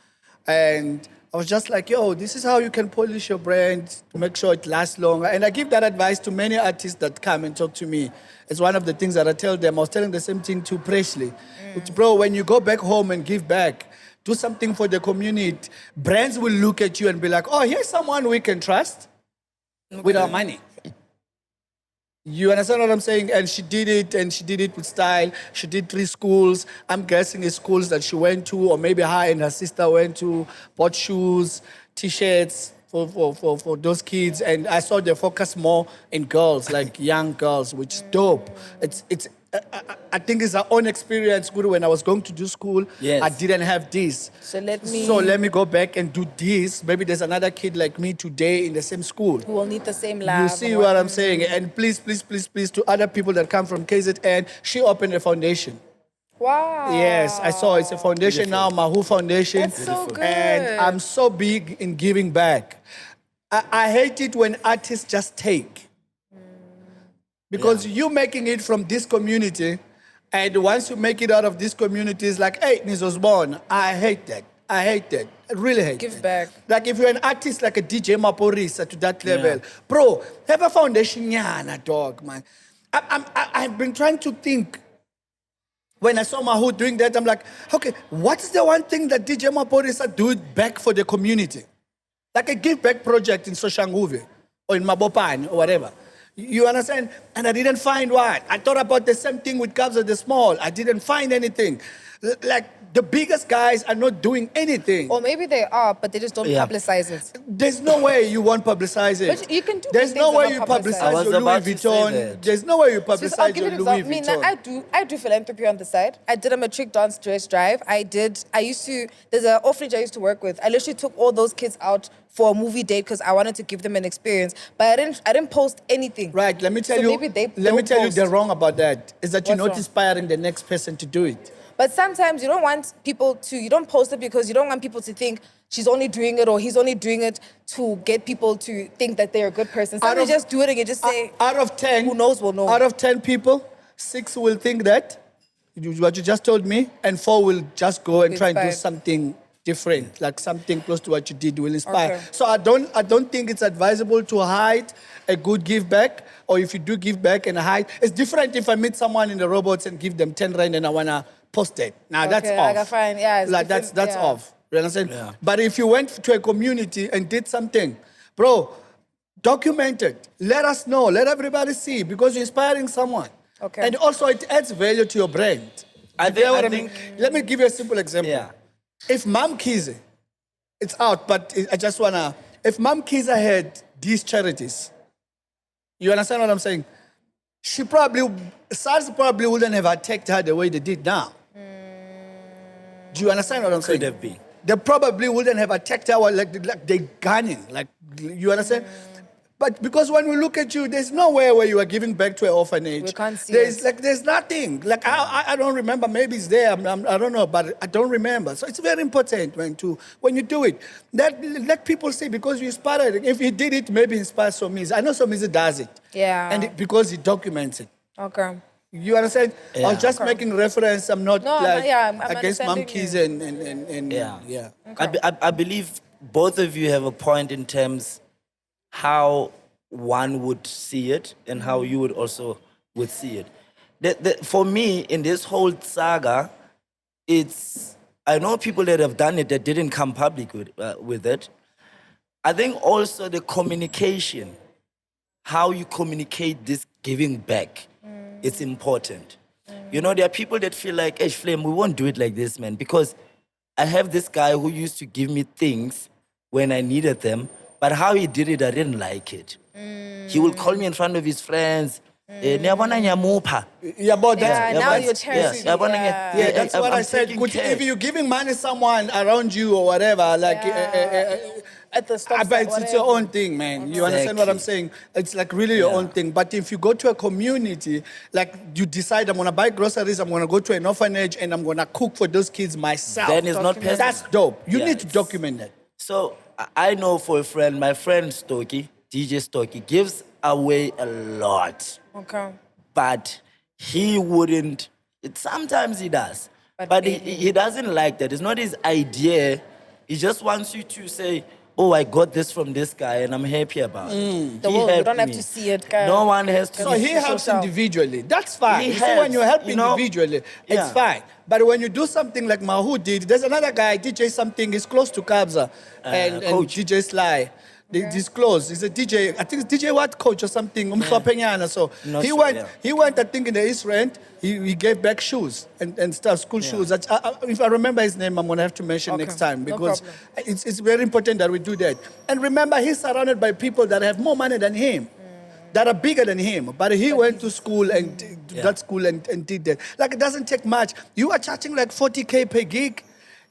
and I was just like, "Yo, this is how you can polish your brand to make sure it lasts longer." And I give that advice to many artists that come and talk to me. It's one of the things that I tell them. I was telling the same thing to Presley. Bro, when you go back home and give back, do something for the community. Brands will look at you and be like, "Oh, here's someone we can trust with our money." You understand what I'm saying? And she did it, and she did it with style. She did 3 schools. I'm guessing it's schools that she went to, or maybe her and her sister went to, bought shoes, T-shirts for those kids. And I saw they focus more in girls, like young girls, which is dope. I think it's our own experience, Guru. When I was going to do school, Yes. I didn't have this. So let me go back and do this. Maybe there's another kid like me today in the same school. who will need the same love. You see what I'm saying? And please, to other people that come from KZN, she opened a foundation. Wow. Yes, I saw it's a foundation now, Mawhoo Foundation. That's so good. And I'm so big in giving back. I hate it when artists just take. Because you making it from this community, and once you make it out of this community, it's like, hey, Nizzo's born. I hate that. I really hate Give that. back. Like if you're an artist like a DJ Maporisa to that level, bro, have a foundation, yana, dog, man. I've been trying to think. When I saw Mawhoo doing that, I'm like, okay, what's the one thing that DJ Maporisa do back for the community? Like a give back project in Soshanguve or in Mabopane or whatever. You understand? And I didn't find one. I thought about the same thing with Kabza the Small. I didn't find anything. Like the biggest guys are not doing anything. Or maybe they are, but they just don't publicize it. There's no way you won't publicize it. But you can do There's good no things way and you not publicize. I publicize was your Louis about to say Vuitton. that. There's no way you I'll publicize give you your an Louis example. Vuitton. I do philanthropy on the side. I did a matric dance dress drive. There's an orphanage I used to work with. I literally took all those kids out for a movie date because I wanted to give them an experience. But I didn't post anything. Right, let me tell So you. maybe they Let me don't tell you, post. they're wrong about that. Is that you're What's not wrong? inspiring the next person to do it. But sometimes you don't want people to, you don't post it because you don't want people to think she's only doing it or he's only doing it to get people to think that they're a good person. Sometimes you just do it and you just say, Out of 10, who knows will know. Out of 10 people, 6 will think that, what you just told me, and 4 will just go and try and do Inspired. something different, like something close to what you did will inspire. Okay. So I don't think it's advisable to hide a good give back, or if you do give back and hide. It's different if I meet someone in the robots and give them 10 rand and I wanna post it. Now that's Okay, off. like fine, yeah, it's Like different, that's yeah. off. You understand? Yeah. But if you went to a community and did something, bro, document it. Let us know. Let everybody see, because you're inspiring someone. Okay. And also it adds value to your brand. You get what I mean? Let me give you a simple example. Yeah. If Mwah KEYZ, it's out, but I just wanna, if Mwah KEYZ had these charities, you understand what I'm saying? SARS probably wouldn't have attacked her the way they did now. Do you understand what I'm saying? Could have been. They probably wouldn't have attacked her like they gunning. Like, you understand? But because when we look at you, there's nowhere where you are giving back to an orphanage. We can't see there's, it. Like, there's nothing. Like, I don't remember. Maybe it's there. I don't know, but I don't remember. So it's very important when you do it. Let people see, because you inspired it. If he did it, maybe inspire Somizi. I know Somizi does it. Yeah. And because he documents it. Okay. You understand? I was just Okay. making reference. I'm not No, I'm against Mwah understanding KEYZ and Yeah. yeah. I believe both of you have a point in terms how one would see it and how you would also would see it. For me, in this whole saga, I know people that have done it that didn't come public with it. I think also the communication, how you communicate this giving back, it's important. You know, there are people that feel like, hey, Flame, we won't do it like this, man, because I have this guy who used to give me things when I needed them, but how he did it, I didn't like it. He would call me in front of his friends. "Niyabona ngiyamupha." Yeah, but Yeah, now you're charity. Yeah, Yeah, that's what I said. taking Good, care. if you're giving money to someone around you or whatever, like, At the stop I bet sign, it's your whatever. own thing, man. You understand what I'm saying? It's like really your own thing. But if you go to a community, like you decide, I'm gonna buy groceries, I'm gonna go to an orphanage, and I'm gonna cook for those kids myself. Then it's not Document. personal. That's dope. You Yeah, need to it's- document that. So I know for a friend, my friend Stocky, DJ Stocky, gives away a lot. Okay. But he wouldn't, sometimes he does. But But maybe- he doesn't like that. It's not his idea. He just wants you to say, oh, I got this from this guy and I'm happy about it. The He world, you helped don't have me. to see it, guy. No one has to. So he helps social. individually. That's fine. He You see, when helps, you help you know? individually, Yeah. it's fine. But when you do something like Mawhoo did, there's another guy, DJ something, he's close to Kabza and Coach. DJ Sly. He's close. He's a DJ. I think it's DJ what coach or something. Umhlophenyana. So Not he sure, went. yeah. He went. I think in the East Rand. He gave back shoes and stuff, school shoes. If I remember his name, I'm gonna have to mention Okay, next time no because problem. it's very important that we do that. And remember, he's surrounded by people that have more money than him. That are bigger than him, but he went to school and that school and did that. Like it doesn't take much. You are charging like 40K per gig.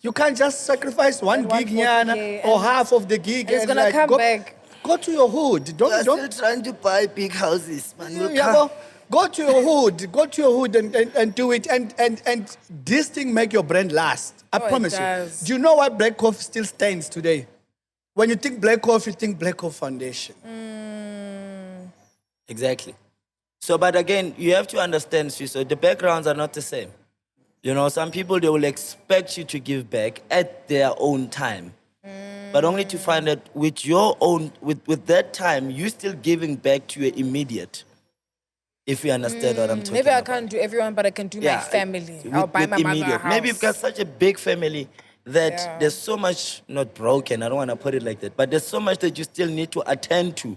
You can't just sacrifice one And gig 140K nyana or and- half of the gig. and it's gonna come go, back. Go to your hood. We're Don't still trying to buy big houses, man. We'll yeah, come. go to your hood. Go to your hood and do it. And this thing make your brand last. I Oh, it promise you. does. Do you know why Black Coffee still stands today? When you think Black Coffee, you think Black Coffee Foundation. Exactly. So, but again, you have to understand, so the backgrounds are not the same. You know, some people, they will expect you to give back at their own time. But only to find that with your own, with that time, you're still giving back to your immediate. If you understand what I'm talking Maybe I about. can't do everyone, but I can do my family. with- I'll buy with my mother a immediate. house. Maybe you've got such a big family that Yeah. there's so much, not broken, I don't want to put it like that, but there's so much that you still need to attend to.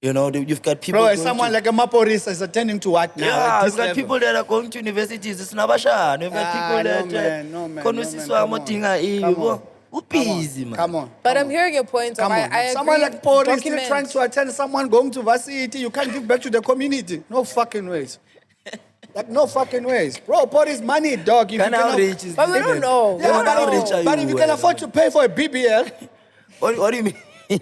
You know, you've got people. Bro, going someone to, like a Maporis is attending to what now? yeah, at you've this got level? people that are going to universities. It's Nabasha. You've got Ah, people no, that. man, no, man, Konusiswa no, man, motinga come on. iyo. Busy, man. Come on. But come I'm on. hearing your point. Come I on. agree. Someone like Paul is still Document. trying to attend someone going to varsity. You can't give back to the community. No fucking ways. Like, no fucking ways. Bro, Paul is money, dog. If you Can cannot- outreach is But we don't know. Yeah, We but, don't outreach know. are but if you can afford to pay for a BBL, What do you mean?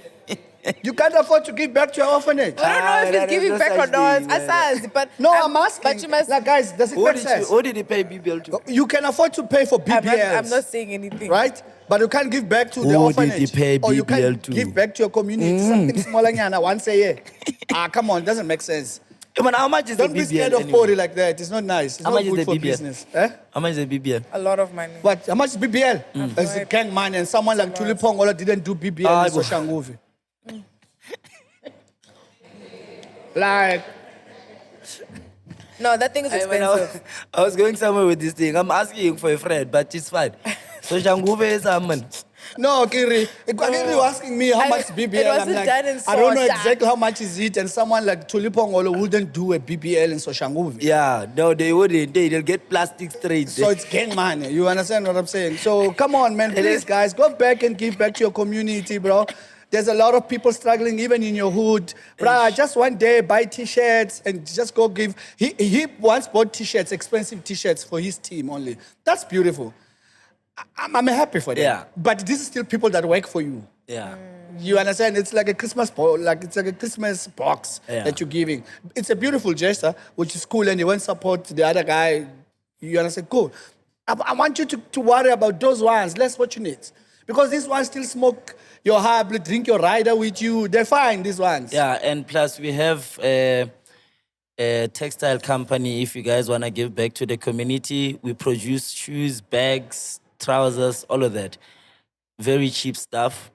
you can't afford to give back to your orphanage. I don't know if there's he's giving no back or such not. thing, Asaz, but No, I'm asking. But you must. Like, guys, does it What make did, you, sense? what did he pay BBL to? You can afford to pay for BBLs. I'm not saying anything. Right? But you can't give back to the Who did orphanage. he pay or you BBL can't to? give back to your community. Something smaller than once a year. Come on, doesn't make sense. Yeah, man, how much is Don't the be BBL scared of anyway? Pori like that. It's not nice. It's How not much is good the for BBL? business. Eh? How much is the BBL? A lot of money. What? How much is BBL? no It's a idea. gang man and someone like Tulipongola didn't do BBL Ah, in bo- Soshanguve. Like, No, that thing is I, mean, I was- expensive. I was going somewhere with this thing. I'm asking for a friend, but it's fine. So Shanguve is a man. no, Kiri. Kiri was asking me how I- much BBL. it wasn't I'm like, done in I don't know Sosha. exactly how much is it. And someone like Tulipongolo wouldn't do a BBL in Soshanguve. Yeah, no, they wouldn't. They'll get plastic straight. So it's gang money. You understand what I'm saying? So come on, man. Please, guys, go back and give back to your community, bro. There's a lot of people struggling, even in your hood. Bruh, just one day buy T-shirts and just go give. He once bought T-shirts, expensive T-shirts for his team only. That's beautiful. I'm happy for that. Yeah. But this is still people that work for you. Yeah. You understand? It's like a Christmas it's like a Christmas box Yeah. that you're giving. It's a beautiful gesture, which is cool, and you want to support the other guy. You understand? Cool. I want you to worry about those ones less fortunate. Because these ones still smoke your herb, drink your rider with you. They're fine, these ones. Yeah, and plus we have a textile company. If you guys want to give back to the community, we produce shoes, bags, trousers, all of that. Very cheap stuff.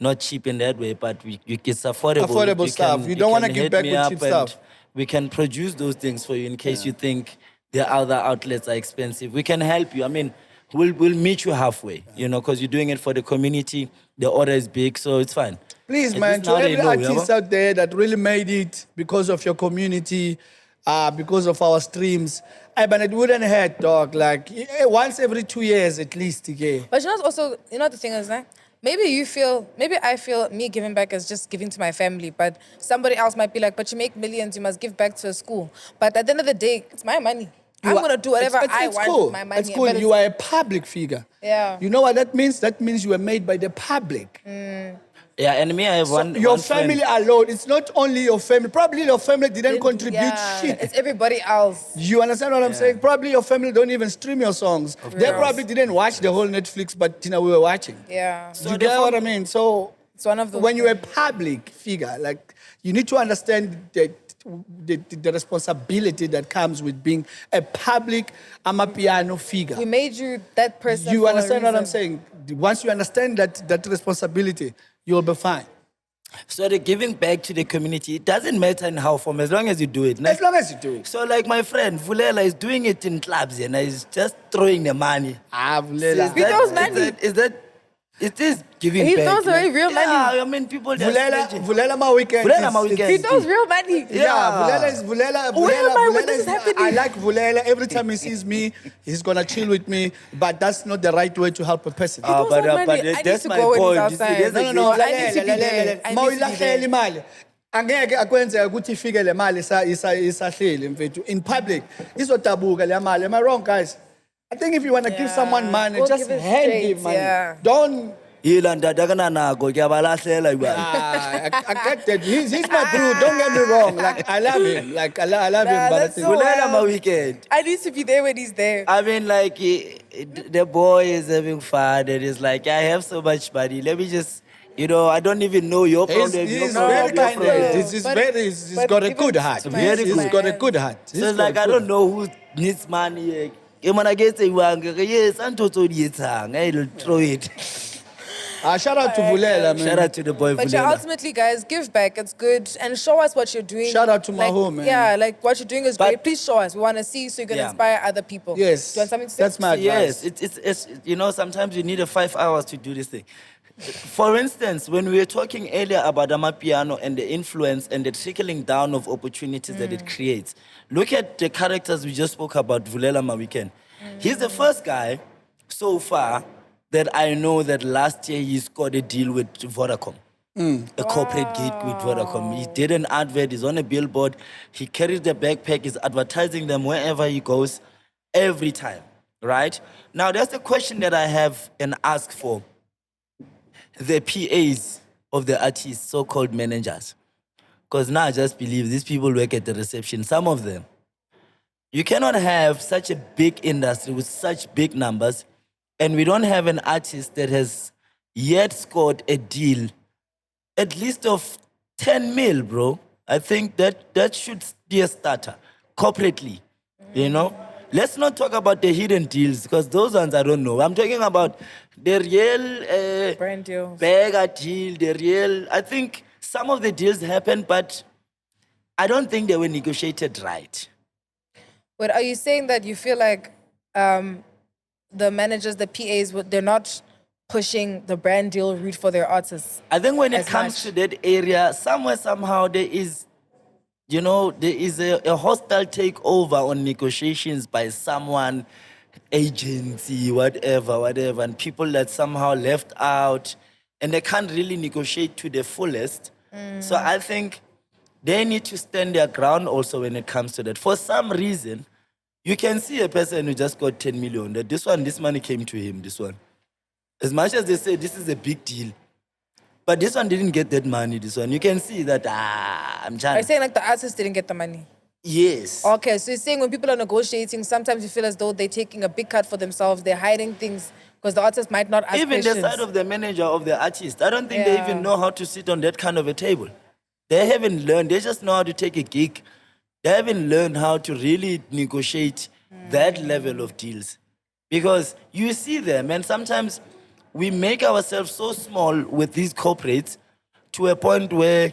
Not cheap in that way, but it's affordable. Affordable stuff. You don't wanna can give hit back me with up cheap and stuff. We can produce those things for you in case you think the other outlets are expensive. We can help you. I mean, we'll meet you halfway, you know, because you're doing it for the community. The order is big, so it's fine. Please, At man, least to now they every know, artist yeah, out there that really made it because of your community, because of our streams, but it wouldn't hurt, dog. Like, once every 2 years at least, yeah. But you know, also, you know, the thing is, maybe I feel me giving back is just giving to my family, but somebody else might be like, but you make millions, you must give back to a school. But at the end of the day, it's my money. I'm going to do whatever I want cool. with my money. It's cool. but You are a public figure. Yeah. You know what that means? That means you are made by the public. Yeah, and me, I have So one. your one friend. family alone. It's not only your family. Probably your family didn't contribute Yeah, shit. it's everybody else. You understand what I'm saying? Probably your family don't even stream your songs. They course. probably didn't watch the whole Netflix, but we were watching. Yeah. So you get what I mean? So It's one of those when you're a things. public figure, like you need to understand the responsibility that comes with being a public Amapiano figure. We made you that person. You for a understand what I'm reason. saying? Once you understand that responsibility, you'll be fine. So the giving back to the community, it doesn't matter in how form, as long as you do it. As long as you do it. So like my friend Vulela is doing it in clubs and he's just throwing the money. Ah, So Vulela. He throws money. It is giving He back. throws away real money. Yeah, I mean people just Vulela my weekend. Vulela my weekend. He throws real money. Yeah, Yeah. Where am I when this is happening? I like Vulela. Every time he sees me, he's gonna chill with me. But that's not the right way to help a person. throws but out money. I need that's to my go when he's point. You see, outside. there's a No, I need to be there. I need to be mawulahlele there. imali angeke akwenzeka ukuthi ifike le mali isahleli mfethu in public izodabuka le mali. Am I wrong, guys? I think if you want to give Yeah. someone money, Go just give it hand straight, him money. yeah. Don't. Yila ndadakana nako kuyabalahlela ibali. I get that. He's my bro. Don't get me wrong. Like I love him. Like I love him. But I that's think so- Vulela my weekend. I need to be there when he's there. I mean, like, the boy is having fun and it's like, I have so much money. Let me just, I don't even know your problem. he's your very problem, your kind. problem. He's But got a even good heart. very He's good. got a good heart. He's So it's got like, a I good don't know who needs money. Emana gets a yes, Antoto Yetang. I'll throw it. Shout out to Vulela, man. Shout out to the boy But yeah, Vulela. ultimately, guys, give back. It's good. And show us what you're doing. Shout out to Like, Mawhoo, man. Yeah, like what you're doing is But- great. Please show us. We want to see so you can Yeah. inspire other people. Yes, Do you want something to say? that's my advice. Yes, it's sometimes you need 5 hours to do this thing. For instance, when we were talking earlier about Amapiano and the influence and the trickling down of opportunities that it creates, look at the characters we just spoke about, Vulela Maweekend. He's the first guy so far that I know that last year he scored a deal with Vodacom. A corporate gig with Vodacom. He did an advert, he's on a billboard, he carries the backpack, he's advertising them wherever he goes, every time, right? Now, that's the question that I have and ask for the PAs of the artists, so-called managers. Because now I just believe these people work at the reception, some of them. You cannot have such a big industry with such big numbers, and we don't have an artist that has yet scored a deal, at least of 10 mil, bro. I think that should be a starter, corporately, Let's not talk about the hidden deals, because those ones I don't know. I'm talking about the real Brand deals. beggar deal, the real... I think some of the deals happened, but I don't think they were negotiated right. But are you saying that you feel like the managers, the PAs, they're not pushing the brand deal route for their artists? I think when it As comes much. to that area, somehow there is, a hostile takeover on negotiations by someone, agency, whatever, and people that somehow left out, and they can't really negotiate to the fullest. So I think they need to stand their ground also when it comes to that. For some reason, you can see a person who just got 10 million, that this money came to him, this one. As much as they say this is a big deal, but this one didn't get that money, this one. You can see that, I'm Are trying. you saying like the artists didn't get the money? Yes. Okay, so you're saying when people are negotiating, sometimes you feel as though they're taking a big cut for themselves, they're hiding things because the artist might not ask Even questions. the side of the manager of the artist, I don't think they Yeah. even know how to sit on that kind of a table. They haven't learned. They just know how to take a gig. They haven't learned how to really negotiate that level of deals. Because you see them, and sometimes we make ourselves so small with these corporates to a point where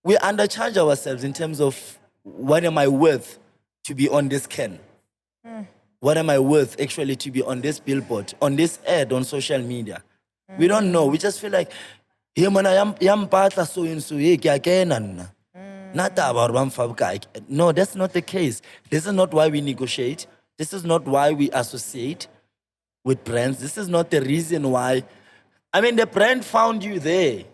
we undercharge ourselves in terms of what am I worth to be on this can? What am I worth actually to be on this billboard, on this ad, on social media? We don't know. We just feel like, "Hey, man, yam patla so and so, hey, kya kena nna?" Not about one fabka. No, that's not the case. This is not why we negotiate. This is not why we associate with brands. This is not the reason why. I mean, the brand found you there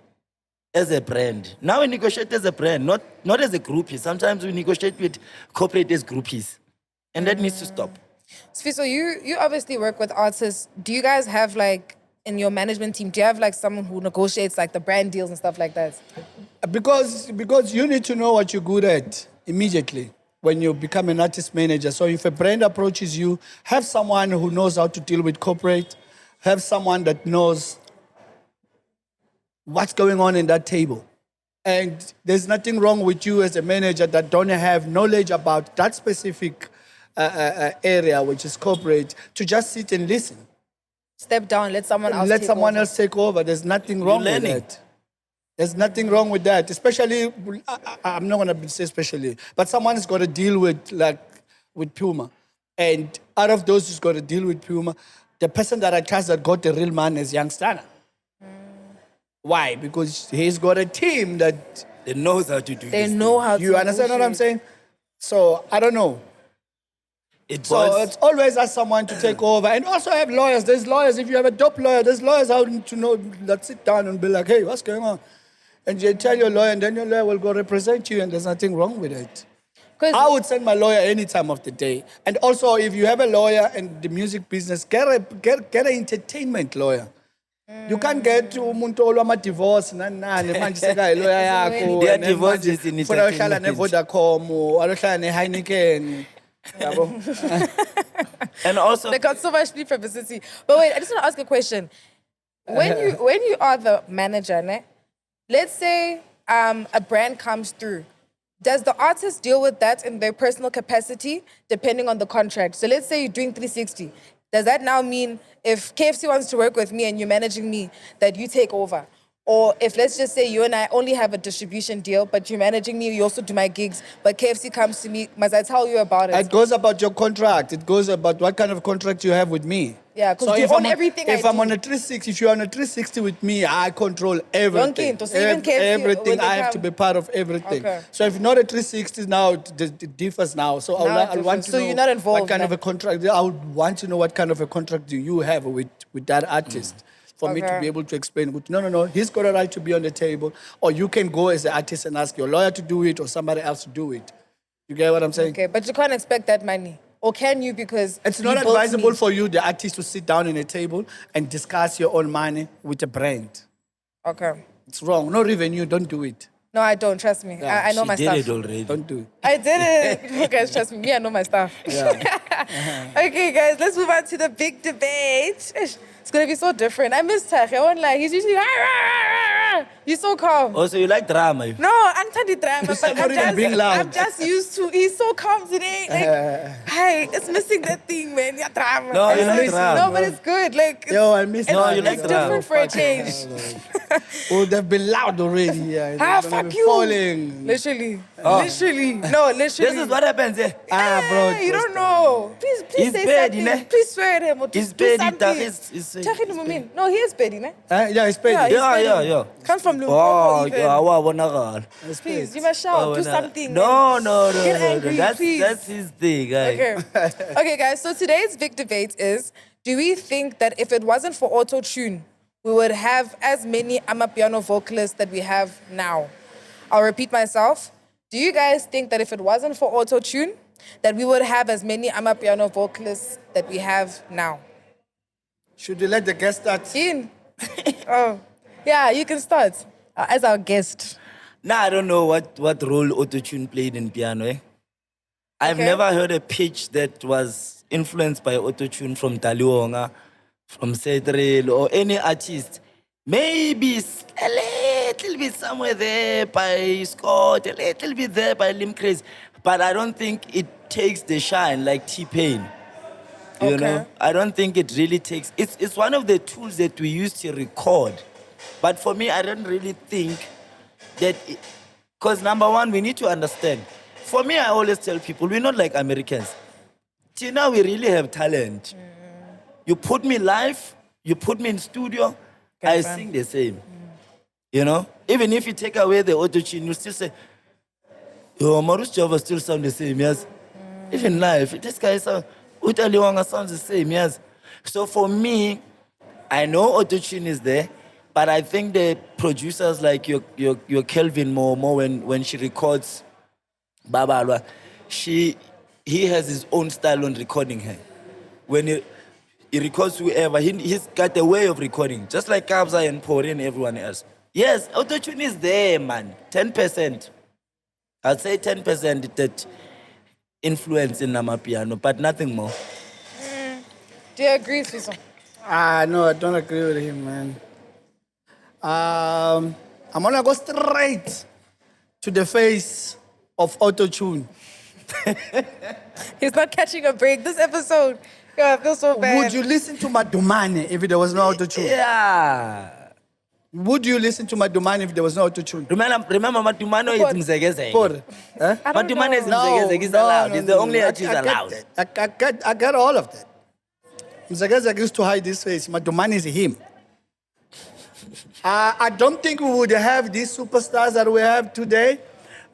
as a brand. Now we negotiate as a brand, not as a groupie. Sometimes we negotiate with corporate as groupies. And that needs to stop. Sfiso, you obviously work with artists. Do you guys have like in your management team? Do you have like someone who negotiates like the brand deals and stuff like that? Because you need to know what you're good at immediately when you become an artist manager. So if a brand approaches you, have someone who knows how to deal with corporate, have someone that knows what's going on in that table. And there's nothing wrong with you as a manager that don't have knowledge about that specific area, which is corporate, to just sit and listen. Step down, let someone else Let take someone over. else take over. There's nothing wrong with learning. that. There's nothing wrong with that. Especially, I'm not gonna say especially, but someone's got to deal with Puma, and out of those who's got to deal with Puma, the person that I trust that got the real man is Young Stana. Why? Because he's got a team that They knows how to do They this know how to you understand what I'm negotiate. saying. So I don't know. thing. It So was it's always ask someone to take over, and also have lawyers. There's lawyers. If you have a dope lawyer, there's lawyers out to know that sit down and be like, hey, what's going on? And you tell your lawyer, and then your lawyer will go represent you, and there's nothing wrong with it. 'Cause- I would send my lawyer any time of the day. And also, if you have a lawyer in the music business, get an entertainment lawyer. You can't get umuntu olwama divorce nani manje seka lawyer yakho. Their and then divorce manje is in ufuna uhlala entertainment. ne-Vodacom, alohlala ne-Heineken. Yabo? and also They got so much need publicity. But wait, I just want to ask a question. When you are the manager, ne, let's say a brand comes through, does the artist deal with that in their personal capacity depending on the contract? So let's say you're doing 360. Does that now mean if KFC wants to work with me and you're managing me, that you take over? Or if, let's just say, you and I only have a distribution deal, but you're managing me, you also do my gigs, but KFC comes to me, must I tell you about it? It goes about your contract. It goes about what kind of contract you have with me. Yeah, 'cause you if own I'm on- everything I If I'm do. on a 360, if you're on a 360 with me, I control everything. Yonke, so even KFC, everything. when they I have to come- be part of everything. Okay. So if not a 360 now, it differs now. So Now it I'll want differs. to So know you're not involved what kind of then? a contract. I would want to know what kind of a contract do you have with that artist. For me to Okay. be able to explain, no, he's got a right to be on the table. Or you can go as an artist and ask your lawyer to do it or somebody else to do it. You get what I'm saying? Okay, but you can't expect that money. Or can you, because It's you not built advisable me. for you, the artist, to sit down in a table and discuss your own money with a brand. Okay. It's wrong. No revenue, don't do it. No, I don't, trust me. Yeah, I know she my did stuff. it already. Don't do it. I did it. You guys, trust me. Me, I know my stuff. Okay, guys, let's move on to the big debate. Ish, it's going to be so different. I miss Tach. I won't lie. He's usually... He's so calm. Also, you like drama. No, I'm trying drama, but not even being loud. I'm just used to. He's so calm today. Like, hey, it's missing that thing, man. Yeah, drama. No, you It's like missing- drama. No, but it's good. Like, it's, Yo, I miss No, that. you like it's drama. different for a change. Oh, they've been loud already. Yeah, Ah, they're gonna fuck be you. Falling. Literally, literally, no, literally. This is what happens. Eh? Bro. Hey, you don't know. Please He's say bad, something. ne? Please swear at him or He's just do bad, something. he's No, he is bad, ne? Yeah, it's paid. Yeah, he's Yeah, bad. yeah, yeah. Comes from Limpopo, Oh, even. yeah, wow, wonderful. Please, you must shout. Do nah. something. No, man. no, Get no, angry, no. please. That's his thing, guy. Okay. Okay, guys. So today's big debate is: do we think that if it wasn't for Autotune, we would have as many Amapiano vocalists that we have now? I'll repeat myself. Do you guys think that if it wasn't for Autotune, that we would have as many Amapiano vocalists that we have now? Should we let the guest start? In. Oh, yeah, you can start as our guest. Now I don't know what role Autotune played in piano. Eh? I've Okay. never heard a pitch that was influenced by Autotune from Taliwonga, from Cedril, or any artist. Maybe a little bit somewhere there by Scott, a little bit there by Lim Craze, but I don't think it takes the shine like T-Pain. You Okay. know, I don't think it really takes. It's one of the tools that we use to record, but for me, I don't really think that. Because number one, we need to understand. For me, I always tell people we're not like Americans. Till now, we really have talent. You put me live, you put me in studio, I fam. sing the same. You know, even if you take away the auto-tune, you still say, "Yo, Marus Java still sound the same." Yes, even live, this guy sound. Utaliwanga sounds the same, yes. So for me, I know auto-tune is there, but I think the producers like your Kelvin more when she records Babalwa, he has his own style on recording her. When He records whoever. He's got a way of recording, just like Kabza and Pori and everyone else. Yes, Autotune is there, man. 10%. I'd say 10% that influence in Amapiano, but nothing more. Do you agree, Fiso? No, I don't agree with him, man. I'm gonna go straight to the face of Autotune. He's not catching a break this episode. God, I feel so bad. Would you listen to Madumane if there was no Autotune? Yeah. Would you listen to Madumane if there was no Autotune? Remember Matumano is Mzegeze. Huh? I don't Matumano is know. Mzegeze. He's allowed. He's the only artist allowed. I get all of that. Mzegeze used to hide his face. Madumane is him. I don't think we would have these superstars that we have today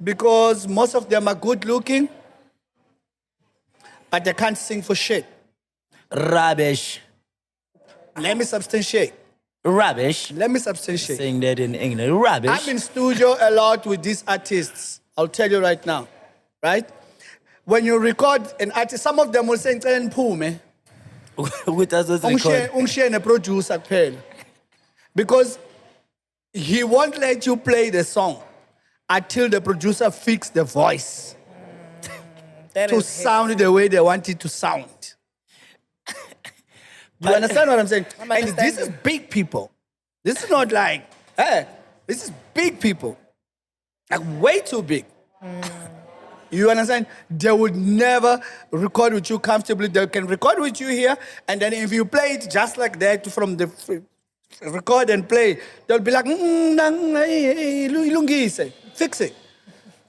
because most of them are good looking, but they can't sing for shit. Rubbish. Let me substantiate. Rubbish. Let me substantiate. Saying that in English. Rubbish. I'm in studio a lot with these artists. I'll tell you right now, right? When you record an artist, some of them will say, "Pume." With us was record. Ungshiye a producer kuphela. Because he won't let you play the song until the producer fixes the voice That to is sound the way they want it to sound. Do you understand what I'm saying? I'm And this is understanding. big people. This is not like, hey, this is big people. Like way too big. You understand? They would never record with you comfortably. They can record with you here, and then if you play it just like that from the record and play, they'll be like, "Lungise, fix it."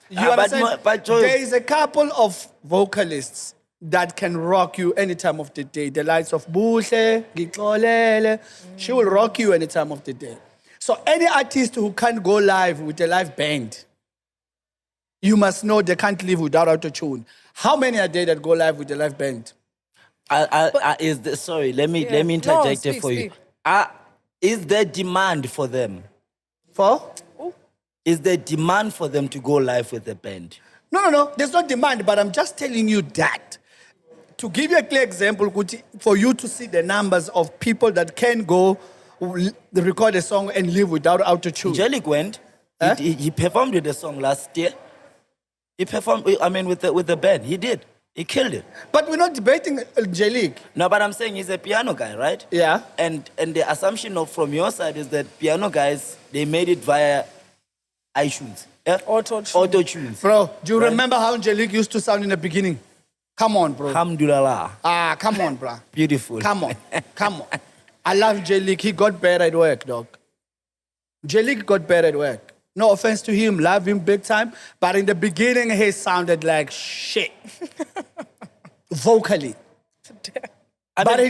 You But understand? but Joy- There is a couple of vocalists that can rock you any time of the day. The likes of Buhle, Gqom, she will rock you any time of the day. So any artist who can't go live with a live band, you must know they can't live without Autotune. How many are there that go live with a live band? Sorry, let me No, interject speak, it for you. speak. Is there demand for them? For? Is there demand for them to go live with the band? No. There's no demand, but I'm just telling you that. To give you a clear example, for you to see the numbers of people that can go record a song and live without Autotune. Angelic went. Huh? He performed with the song last year. He performed, with the band. He did. He killed it. But we're not debating Angelique. No, but I'm saying he's a piano guy, right? Yeah. And the assumption from your side is that piano guys, they made it via iTunes. Yeah? Autotune. Autotunes. Bro, do you Right. remember how Angelique used to sound in the beginning? Come on, bro. Alhamdulillah. Come on, bro. Beautiful. Come on. I love Angelique. He got better at work, dog. Angelique got better at work. No offense to him, love him big time. But in the beginning, he sounded like shit. Vocally. But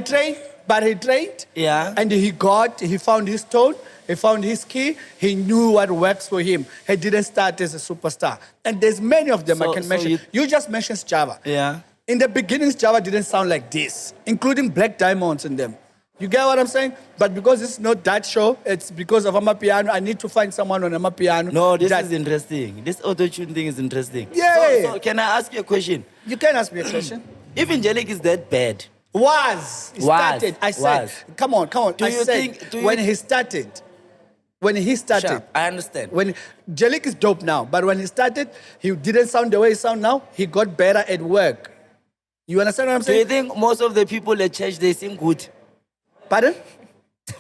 he trained. Yeah. And he found his tone, he found his key, he knew what works for him. He didn't start as a superstar. And there's many of them I can mention. You just mentioned Java. Yeah. In the beginnings, Java didn't sound like this, including Black Diamonds in them. You get what I'm saying? But because it's not that show, it's because of Amapiano. I need to find someone on Amapiano. No, this is interesting. This autotune thing is interesting. Yeah. So can I ask you a question? You can ask me a question. If Angelic is that bad, It started. I said, Was. come on. Do I you said, think- do you- when he started, sure, I understand. when Angelic is dope now, but when he started, he didn't sound the way he sound now. He got better at work. You understand what I'm Do you saying? think most of the people at church, they sing good? Pardon?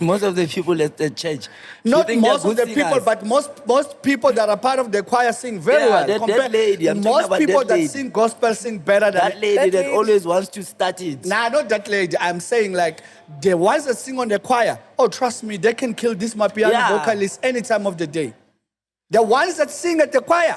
Most of the people at the church. do you Not think they're most of good the people, singers? but most people that are part of the choir sing very Yeah, well. that lady, I'm talking most about people that that lady. sing gospel sing better than That lady That that lady- always wants to start it. Nah, not that lady. I'm saying like the ones that sing on the choir. Oh, trust me, they can kill this Mapiano Yeah. vocalist any time of the day. The ones that sing at the choir,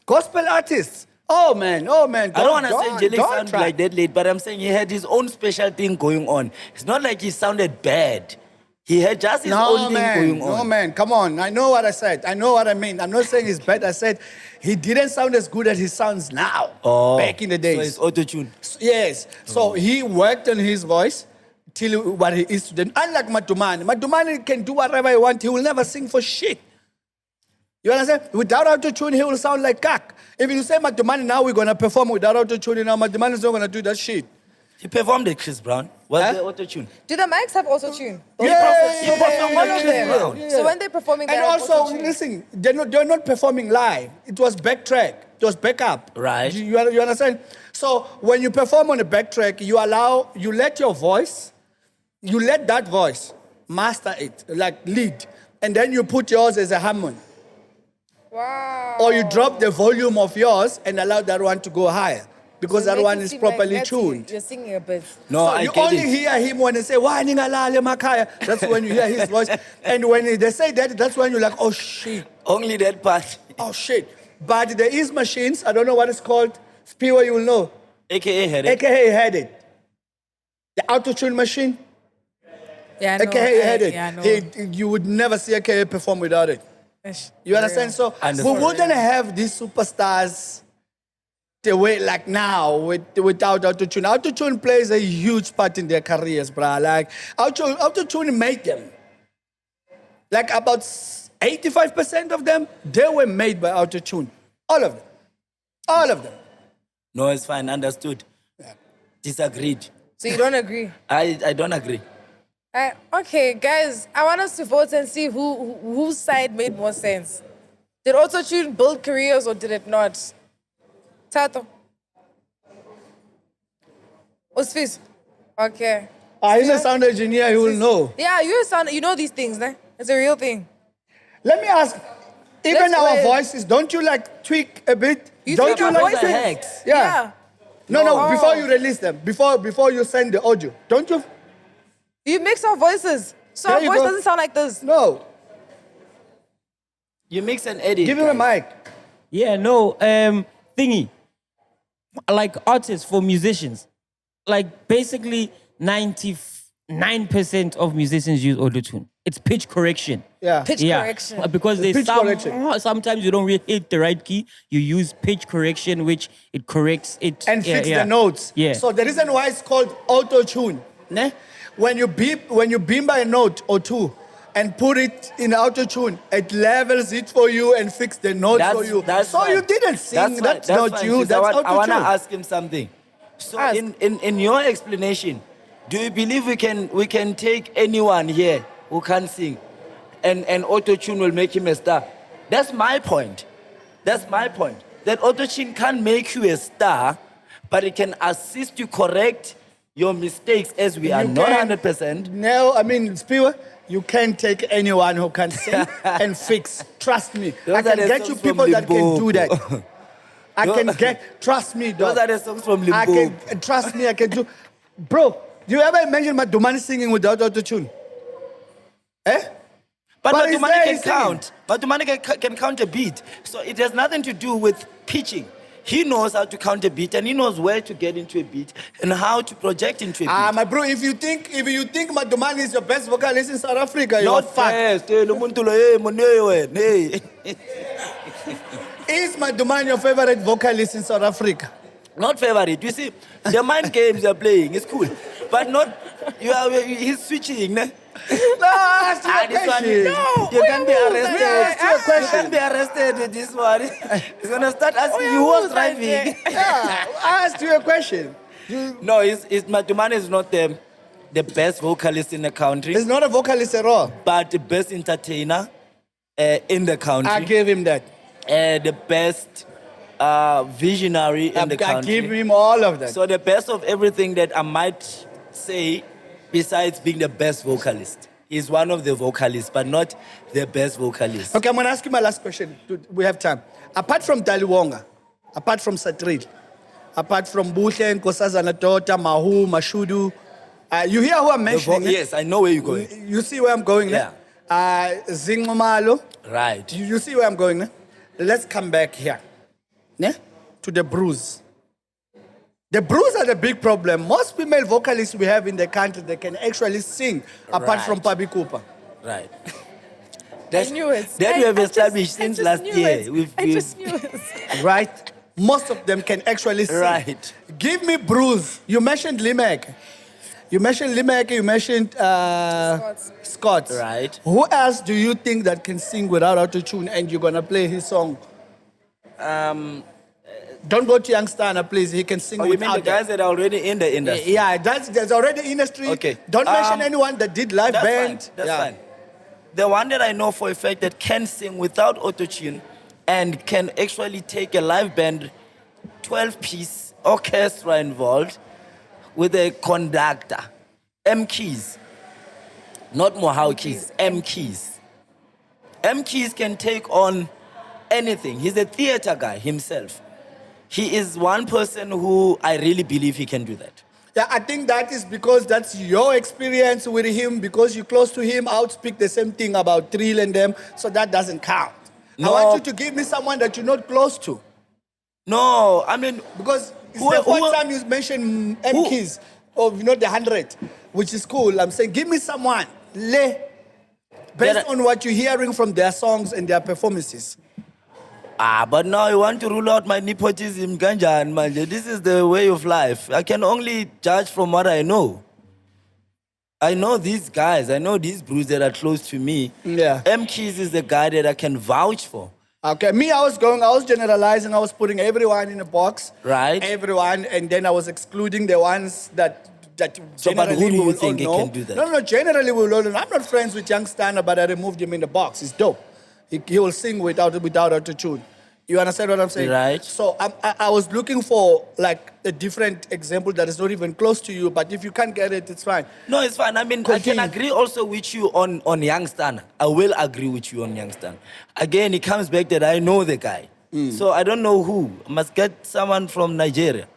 gospel artists. Oh man. I don't want to say Angelic don't sounded try. like that late, but I'm saying he had his own special thing going on. It's not like he sounded bad. He had just his own thing going on. No, man, come on. I know what I said. I know what I mean. I'm not saying he's bad. I said he didn't sound as good as he sounds now. Back in the So days. it's autotune. Yes. So he worked on his voice till what he is today. Unlike Madumane. Madumane can do whatever he wants. He will never sing for shit. You understand? Without Autotune, he will sound like cack. If you say Madumane now we're going to perform without Autotune, now Madumane is not going to do that shit. He performed it, Chris Brown. Was there auto-tune? Do the mics have auto-tune? He performed All it, of Chris them. Brown. So when they're performing, they And have also, auto-tune. listen, they're not performing live. It was backtrack. It was backup. Right. You understand? So when you perform on a backtrack, you let your voice, you let that voice master it, like lead. And then you put yours as a harmony. Wow. Or you drop the volume of yours and allow that one to go higher. Because So it that makes one it is seem like properly that's you. tuned. You're singing a bit. No, So I you get only it. hear him when they say, "Why ningalale makaya?" That's when you hear his voice. And when they say that, that's when you're like, "Oh shit, Only that part. oh shit." But there is machines. I don't know what it's called. Spiwa, you will know. AKA headache. AKA had it. The Autotune machine. Yeah, I know. AKA had it. Yeah, I know. You would never see AKA perform without it. You understand? So Understand. we wouldn't have these superstars the way like now without Autotune. Autotune plays a huge part in their careers, bruh. Like Autotune made them. Like about 85% of them, they were made by Autotune. All of them. All of them. No, it's fine. Understood. Disagreed. So you don't agree? I don't agree. Okay, guys, I want us to vote and see whose side made more sense. Did autotune build careers or did it not? Tato. Usfis. Okay. He's a sound engineer, he will know. Yeah, you know these things, né? It's a real thing. Let me ask, even Let's go our ahead. voices, don't you like tweak a bit? You don't tweak you our like voices? Hex. Yeah. No, Oh. before you release them, before you send the audio, don't you? You mix our voices. So There our you voice go. doesn't sound like this. No. You mix and edit. Give him a mic. Yeah, no, thingy. Like artists for musicians. Like basically 99% of musicians use autotune. It's pitch correction. Yeah. Pitch correction. Because there's Pitch correction. sometimes you don't really hit the right key. You use pitch correction, which it corrects it. And fix the notes. Yeah. So the reason why it's called auto-tune, ne? When you beam by a note or two and put it in auto-tune, it levels it for you and fix the notes for you. So fine. you didn't sing, that's fine. not you, Sis, that's I want to auto-tune. ask him something. So Ask. in your explanation, do you believe we can take anyone here who can sing and auto-tune will make him a star? That's my point. That auto-tune can't make you a star, but it can assist you correct your mistakes as we are You not can- 100%. No, I mean, Spiwa, you can't take anyone who can sing and fix. Trust me. Those I are can the get you songs from people that can do that. Limpopo. I can get, trust me, dog. Those are the songs from I Limpopo. can, trust me, I can do. Bro, do you ever imagine Madumani singing without auto-tune? Eh? But But he's Matumani there, can he's singing. count. Matumani can count a beat. So it has nothing to do with pitching. He knows how to count a beat and he knows where to get into a beat and how to project into a beat. My bro, if you think Madumani is your best vocalist in South Africa, you're Not fucked. fast. Lo muntu lo, hey, monewe, hey. Is Madumani your favorite vocalist in South Africa? Not favorite. You see, the mind games you're playing is cool. But not, he's switching. Ne? No, ask you a This one, question. you can be arrested. Ask you a question. You can be arrested with this one. He's going to start asking you who was driving. Yeah, I asked you a question. No, Matumani is not the best vocalist in the country, He's not a vocalist at all. but the best entertainer in the country. I gave him that. The best visionary in the I country. give him all of that. So the best of everything that I might say, besides being the best vocalist, he's one of the vocalists, but not the best vocalist. Okay, I'm going to ask you my last question. We have time. Apart from Daliwonga, apart from Satril, apart from Buhle, Nkosazana Tota, Mawhoo, Mashudu, you hear who I'm mentioning? eh? Yes, I know where you're going. You see where I'm going? Yeah. Zee Nxumalo. Right. You see where I'm going? Ne? Let's come back here. Ne? To the Brews. The Brews are the big problem. Most female vocalists we have in the country, they can actually sing, apart Right. from Pabi Cooper. Right. I knew it. That we have I just- established I since just last knew year. it. I just knew it. Right? Most of them can actually sing. Right. Give me Brews. You mentioned Limek. You mentioned Scott. Right. Who else do you think that can sing without autotune and you're going to play his song? Don't go to Youngstana, please. He can sing Oh, you mean without the guys that are already in the industry? Yeah, there's already industry. Okay. Don't mention anyone that did live That's band. fine. That's fine. The one that I know for a fact that can sing without autotune and can actually take a live band, 12-piece orchestra involved with a conductor, MAcG. Not Mwah KEYZ, MAcG. MAcG can take on anything. He's a theater guy himself. He is one person who I really believe he can do that. Yeah, I think that is because that's your experience with him, because you're close to him. I would speak the same thing about Trill and them, so that doesn't count. No. I want you to give me someone that you're not close to. No, I mean, Because it's the first time you mentioned MAcG, or the 100, which is cool. I'm saying, give me someone, based on what you're hearing from their songs and their performances. But now you want to rule out my nepotism, ganja and manje. This is the way of life. I can only judge from what I know. I know these guys. I know these brews that are close to me. Yeah. MAcG is the guy that I can vouch for. Okay, me, I was generalizing, I was putting everyone in a box. Right. Everyone, and then I was excluding the ones that So, but generally who do you we will think he all know. can do that? No, generally we will all know. I'm not friends with Youngstana, but I removed him in the box. It's dope. He will sing without autotune. You understand what I'm saying? Right. So I was looking for like a different example that is not even close to you, but if you can't get it, it's fine. No, it's fine. I mean, I can agree also with you on Youngstana. I will agree with you on Youngstana. Again, it comes back that I know the guy. So I don't know who. I must get someone from Nigeria.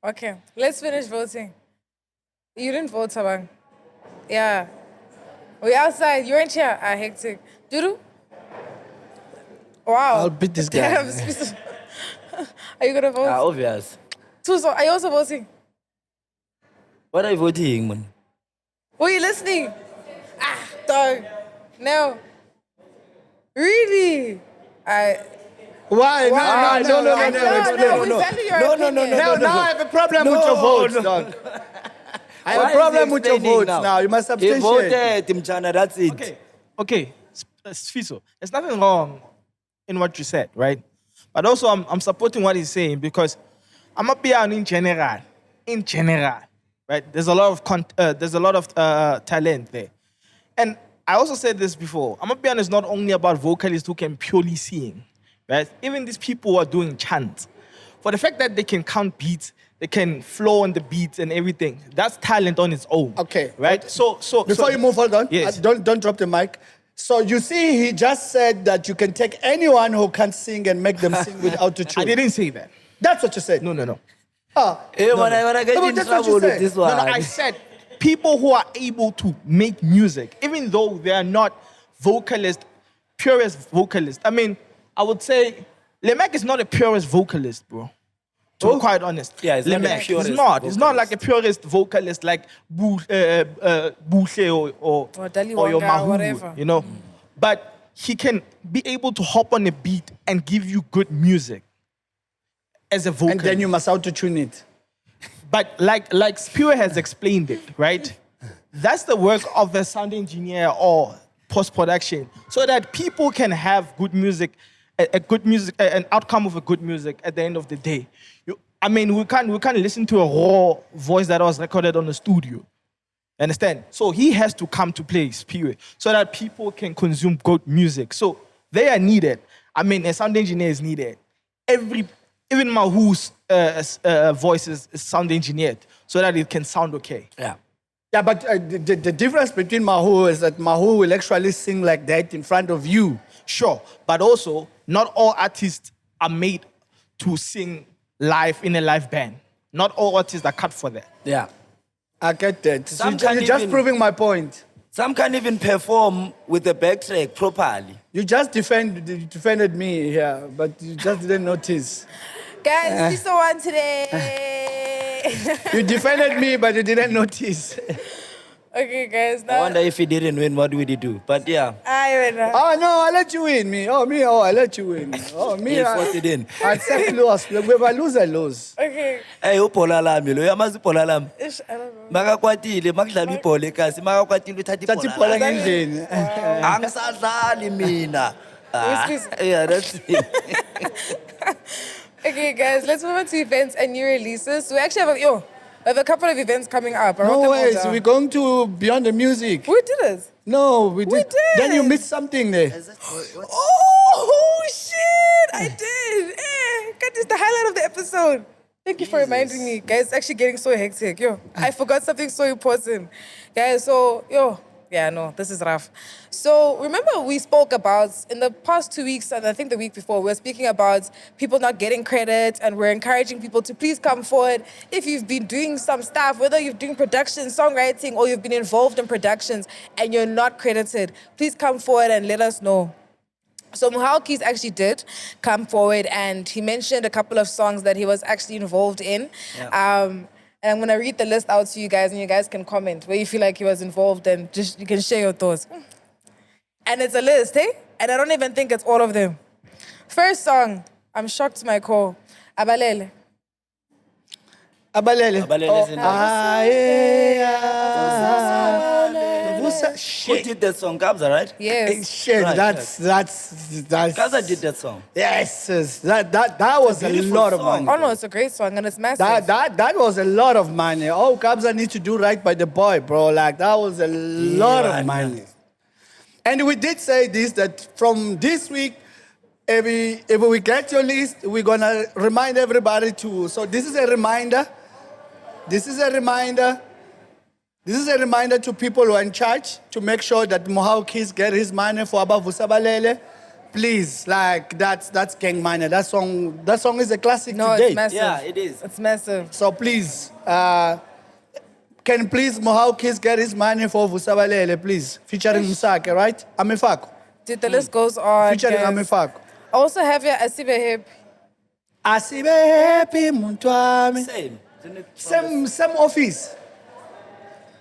Okay, let's finish voting. You didn't vote, Sabang. Yeah. We outside. You're in chair. Hectic. Dudu? Wow. I'll beat this guy. Damn, are you gonna vote? Obvious. Suso, are you also voting? What are you voting, man? Were you listening? Dog. No. Really? Why? Wow, No. we value your opinion. Now I have a problem with your votes, dog. I have a problem with your votes now. You must He substantiate. voted, Mchana, that's it. Okay. Sfiso, there's nothing wrong in what you said, right? But also, I'm supporting what he's saying because Amapiano in general, right? There's a lot of talent there, and I also said this before. Amapiano is not only about vocalists who can purely sing, right? Even these people who are doing chants, for the fact that they can count beats, they can flow on the beats and everything. That's talent on its own. Okay. right? So Before you move, hold on. Yes. Don't drop the mic. So you see, he just said that you can take anyone who can't sing and make them sing with autotune. I didn't say that. That's what you said. No. Hey, when I get No, in but that's what trouble you said. with this No, one. I said people who are able to make music, even though they are not purest vocalists. I mean, I would say MacG is not a purest vocalist, bro. To be quite honest. Yeah, it's not a MacG, purist It's not. It's not vocalist. like a purist vocalist like Buhle or Dali your Wanga, Mawhoo, whatever. you know. But he can be able to hop on a beat and give you good music as a vocalist. And then you must autotune it. But like Spear has explained it, right? That's the work of a sound engineer or post-production, so that people can have good music, an outcome of a good music at the end of the day. We can't listen to a raw voice that was recorded on the studio. Understand? So he has to come to play, Spear, so that people can consume good music. So they are needed. A sound engineer is needed. Even Mawhoo's voice is sound engineered so that it can sound okay. Yeah, but the difference between Mawhoo is that Mawhoo will actually sing like that in front of you. Sure, but also not all artists are made to sing live in a live band. Not all artists are cut for that. Yeah. I get that. So Some can't you're just even- proving my point. Some can't even perform with the backtrack properly. You just defended me here, but you just didn't notice. Guys, we saw one today. You defended me, but you didn't notice. Okay, guys. I Now, wonder if he didn't win, what would he do? But yeah, I win. Oh, no, I let you win. I let you win. Oh, me, he forced it in. I accept loss. If I lose, I lose. Okay. Hey, upola lami lo, yamazi upola lami. Ish, I don't know. Makakwatile, makudlala ibhola ekhasi, makakwatile uthatha Thathi ibhola ibhola lami. ngendlini. Angisadlali mina. Excuse- Yeah, that's it. Okay, guys, let's move on to events and new releases. We actually have we have a couple of events coming up. I wrote No them all ways. down. We're going to Beyond the Music. We did it. No, we did. Then you did. missed something there. Oh, shit! I did. That is the highlight of the episode. Thank you for reminding me. Guys, it's actually getting so hectic. I forgot something so important. Guys, so, this is rough. So, remember we spoke about, in the past 2 weeks, and I think the week before, we were speaking about people not getting credit, and we're encouraging people to please come forward. If you've been doing some stuff, whether you're doing production, songwriting, or you've been involved in productions, and you're not credited, please come forward and let us know. So Mwah KEYZ actually did come forward, and he mentioned a couple of songs that he was actually involved in. Yeah. And I'm gonna read the list out to you guys, and you guys can comment where you feel like he was involved, and just you can share your thoughts. And it's a list, hey? And I don't even think it's all of them. First song, I'm shocked to my core. Abalele. Abalele. Abalele's in Who did that song? Kabza, right? Yes. Shit, Right, that's. Kabza did that song. Yes, that was a beautiful lot of song. money. Oh no, it's a great song, and it's massive. That was a lot of money. Oh, Kabza need to do right by the boy, bro. Like, that was a lot Yeah, of money. And we did say this, that from this week, if we get your list, we're going to remind everybody to. So this is a reminder. This is a reminder to people who are in charge to make sure that Mwah KEYZ get his money for Aba Vusabalele. Please, like, that's gang money. That song is a classic No, today. it's massive. Yeah, it is. It's massive. So please, can please Mwah KEYZ get his money for Vusabalele, please? Featuring Msake, right? Amefako. Dude, the list goes on. Featuring guys. Amefako. I also have your Asibe Hip. Asibe happy muntwami. Same. Isn't it from Same office.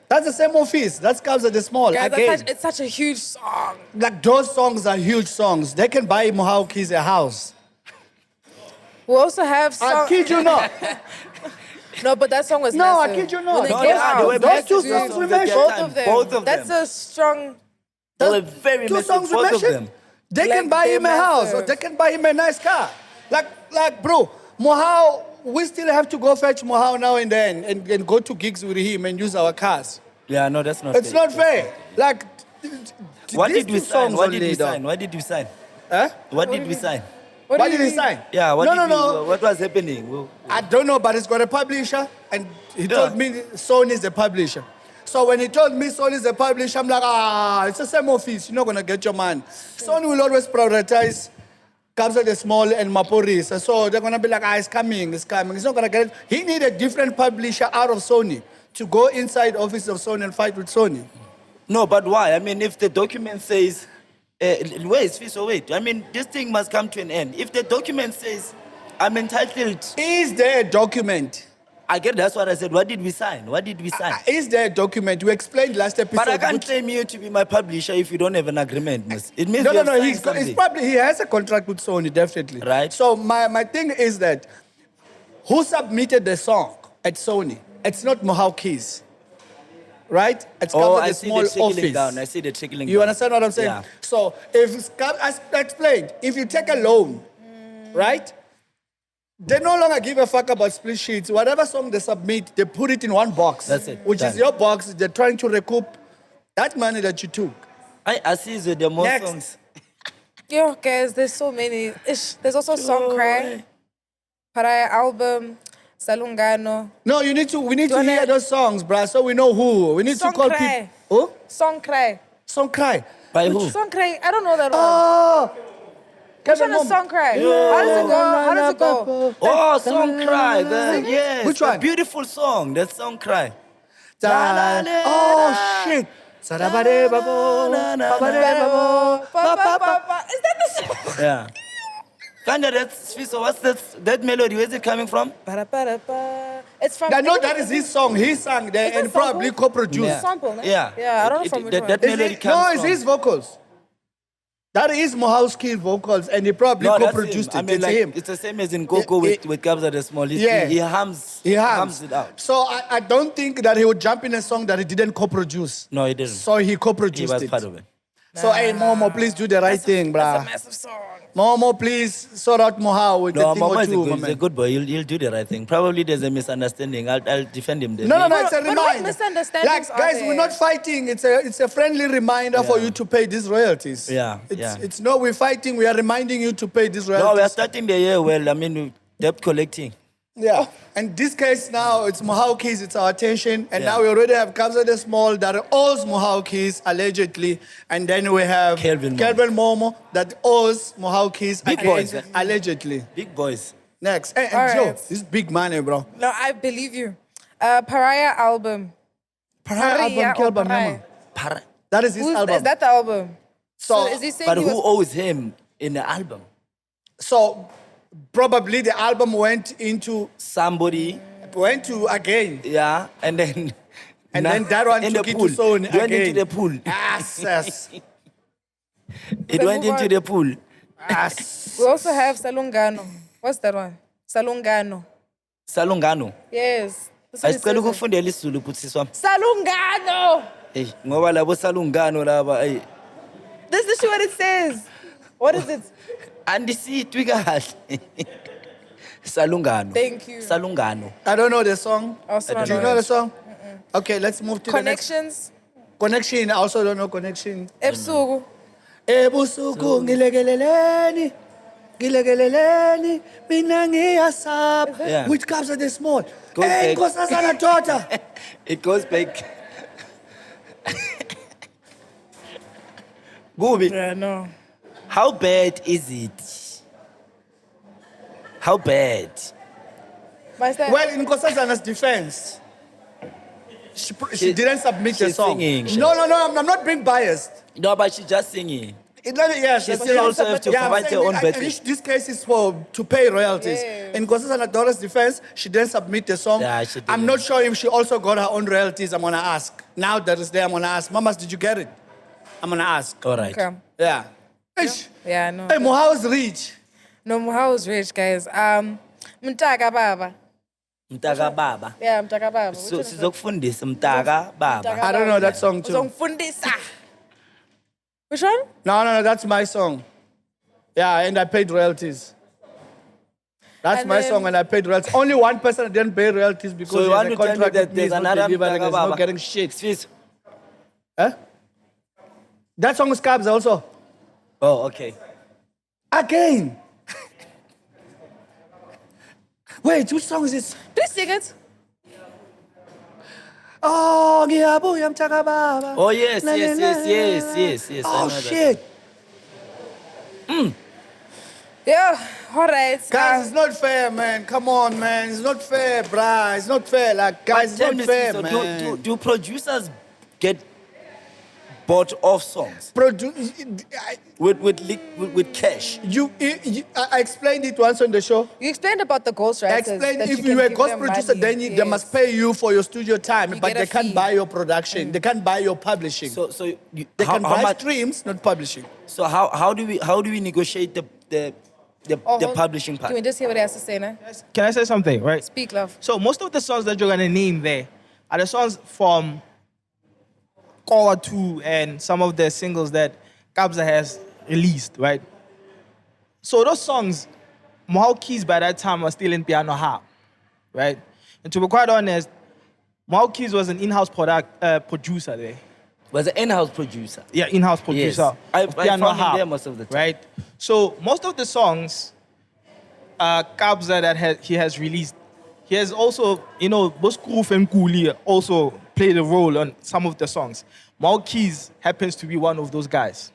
That's the same office. That's Kabza the Small. Guys, Again, it's such a huge song. like, those songs are huge songs. They can buy Mwah KEYZ a house. We also have I song. kid you not. No, but that song was No, I massive. kid you not. When No, they they came are. out, They were those massive. two Two songs we songs, mentioned. both of them. Both of That's them. a strong. They were very Two massive, songs we both of mentioned. them. They Like, can buy they're him a house, or massive. they can buy him a nice car. Like, bro, Mawhoo, we still have to go fetch Mawhoo now and then and go to gigs with him and use our cars. Yeah, no, that's not It's fair. not fair. Like, What these did we two sign? songs What did only, we though. sign? What did we sign? Huh? What did we sign? What do did you he mean? sign? Yeah, what No. What was happening? I don't know, but it's got a publisher, and he Yeah. told me Sony is the publisher. So when he told me Sony is the publisher, I'm like, it's the same office. You're not gonna get your man. Sony will always prioritize Kabza the Small and Maporisa. So they're gonna be like, it's coming. He's not gonna get it. He need a different publisher out of Sony to go inside office of Sony and fight with Sony. No, but why? I mean, if the document says, wait. I mean, this thing must come to an end. If the document says, I'm entitled, Is there a document? I get that's what I said. What did we sign? What did we sign? Is there a document? We explained last episode. But I can't which- claim you to be my publisher if you don't have an agreement, miss. It means No, you have signed he's something. probably, he has a contract with Sony, definitely. Right. So my thing is that, who submitted the song at Sony? It's not Mwah KEYZ. Right? It's Oh, Kabza I the see Small the trickling office. down. I see the trickling You down. understand what I'm saying? Yeah. So as I explained, if you take a loan, right? They no longer give a fuck about split sheets. Whatever song they submit, they put it in one box. That's it. Which is Done. your box. They're trying to recoup that money that you took. I see the there are more Next. songs. Yo, guys, there's so many. There's also Song Cry, Paraya album, Salungano, No, we need to wanna- hear those songs, bruh, so we know who. We need Song to call Cry. people. Who? Song Cry. Song Cry. By who? Song Cry, I don't know that one. Oh! Which one is Song Cry? How does it go? Oh, Song Cry. Yes. Which the one? beautiful song. That Song Cry. Oh, shit. Sarabare babo, babare babo, Is that the song? Yeah. Kinda that's so what's that melody? Where's it coming from? It's from. I know that is his song. He sang there Is and that probably sample? co-produced. Yeah. Sample, no? Yeah. Yeah, I don't know from which one. that Is melody it- comes no, it's from. his vocals. That is Mwahoo's key vocals, and he probably No, that's co-produced him. it. I mean, It's like, him. it's the same as in Coco with Kabza the Small. Yeah. He hums. He hums it out. So I don't think that he would jump in a song that he didn't co-produce. No, he didn't. So he He co-produced was it. part of it. So, hey, Momo, please do the right thing, That's a bruh. massive song. Momo, please sort out Mawhoo with No, the thing Mama or is a two, good, my he's a man. good boy. He'll do the right thing. Probably there's a misunderstanding. I'll defend him there. No, it's a But what reminder. misunderstandings Like, guys, are we're there? not fighting. It's a friendly reminder for Yeah. you to pay these royalties. Yeah, It's, yeah. It's no, we're fighting. We are reminding you to pay these No, we are royalties. starting the year well. I mean, debt collecting. Yeah. And this case now, it's Mwah KEYZ, it's our attention. And Yeah. now we already have Kabza the Small that owes Mwah KEYZ allegedly. And then we have Kelvin Momo that owes Mwah KEYZ Big again, boys, eh? allegedly. Big boys. Next. And All Joe, right. this is big money, bro. No, I believe you. Pariah album. Pariah album, or Kelvin Pariah? Para. That is his album. Is that the album? So- is he saying But he who was... owes him in the album? So probably the album went Somebody, to again. yeah, and then And then that one in took the it pool. to Sony It went again. into the pool. Yes. It went move into on. the pool. Yes. We also have Salungano. What's that one? Salungano. Salungano. Yes. That's what it Asicela says. ukufundela isizulu futhi swami. Salungano! Eh, ngoba labo salungano laba eh This is what it says. What is it? andisitwi kahle. Salungano. Thank you. Salungano. I don't know the song. Also I don't Do you know know the it. song? Okay, let's move to the next. Connections. Connection. I also don't know Connection. Ebusuku. Ebusuku ngilekeleleni. Ngilekeleleni. Mina ngiyasaba. Yeah. Which comes at the small. Goes Hey, back. Nkosazana daughter. It goes back. Gubi, Yeah, no. how bad is it? How bad? But Well, in Nkosazana's defense, she didn't submit the she's song. singing. No, I'm not being biased. No, but she's just singing. Yes, She that's still what- also have to I'm provide her saying own that battery. This case is to pay royalties. Yeah. In Nkosazana daughter's defense, she didn't submit the song. Yeah, she I'm didn't. not sure if she also got her own royalties. I'm gonna ask. Now that it's there, I'm gonna ask. Mamas, did you get it? I'm gonna ask. All right. Okay. Yeah. Eish. Yeah, no. Hey, Mawhoo is rich. No, Mawhoo is rich, guys. Mtaka Baba. Mtaka baba. Yeah, Mtaka Baba. So sizokufundisa mtaka baba. I don't know that song too. Uzongifundisa. Which one? No, that's my song. Yeah, and I paid royalties. That's And my then- song, and I paid royalties. Only one person didn't pay royalties because So you he want has a to tell me contract that with me. there's He's not another delivering, mtaka he's baba? not getting shit. Swiss. Huh? That song is Cabs also. Oh, okay. Again. Wait, which song is this? Please sing it. Oh, ngiyabuya mtaka baba. Oh, yes, Na, na, yes, na, yes, na, yes, na. yes, yes. I Oh, know that. shit. Yeah, all right. Guys, it's not fair, man. Come on, man. It's not fair, bruh. It's not fair. Like, guys, it's Tell not me, fair, so man. do producers get bought off songs with cash? I explained it once on the show. You explained about the ghostwriters. I explained that if you you can were a give ghost them producer, money. then they must pay you for your studio time, You but get a they can't fee. buy your production. They can't buy your publishing. So you, they can buy much? streams, not publishing. So how do we negotiate the Oh, the hold- publishing part? Can we just hear what he has to say now? Can I say something, right? Speak, love. So most of the songs that you're gonna name there are the songs from Core 2 and some of the singles that Kabza has released, right? So those songs, Mwah KEYZ by that time was still in piano harp, right? And to be quite honest, Mwah KEYZ was an in-house producer there. Was an in-house producer. Yeah, in-house producer. I of piano found him harp, there most of the time. Right? So most of the songs, Kabza that he has released, he has also, Boskroof and Kuli also played a role on some of the songs. Mwah KEYZ happens to be one of those guys,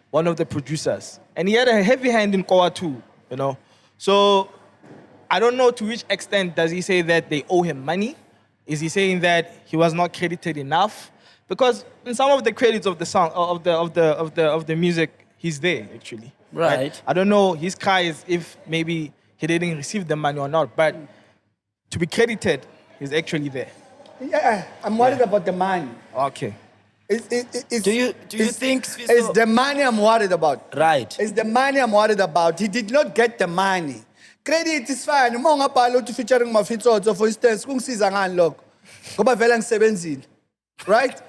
one of the producers. And he had a heavy hand in Core 2, So I don't know to which extent does he say that they owe him money? Is he saying that he was not credited enough? Because in some of the credits of the song, of the music, he's there actually. Right. I don't know his cry is if maybe he didn't receive the money or not, but to be credited, he's actually there. Yeah, I'm worried about the money. Okay. Do you think It's the money I'm worried about. right? It's the money I'm worried about. He did not get the money. Credit is fine. Uma ungabhala uthi featuring Mafitsotso, for instance, kungisiza ngani lokho? Ngoba vele ngisebenzile. Right?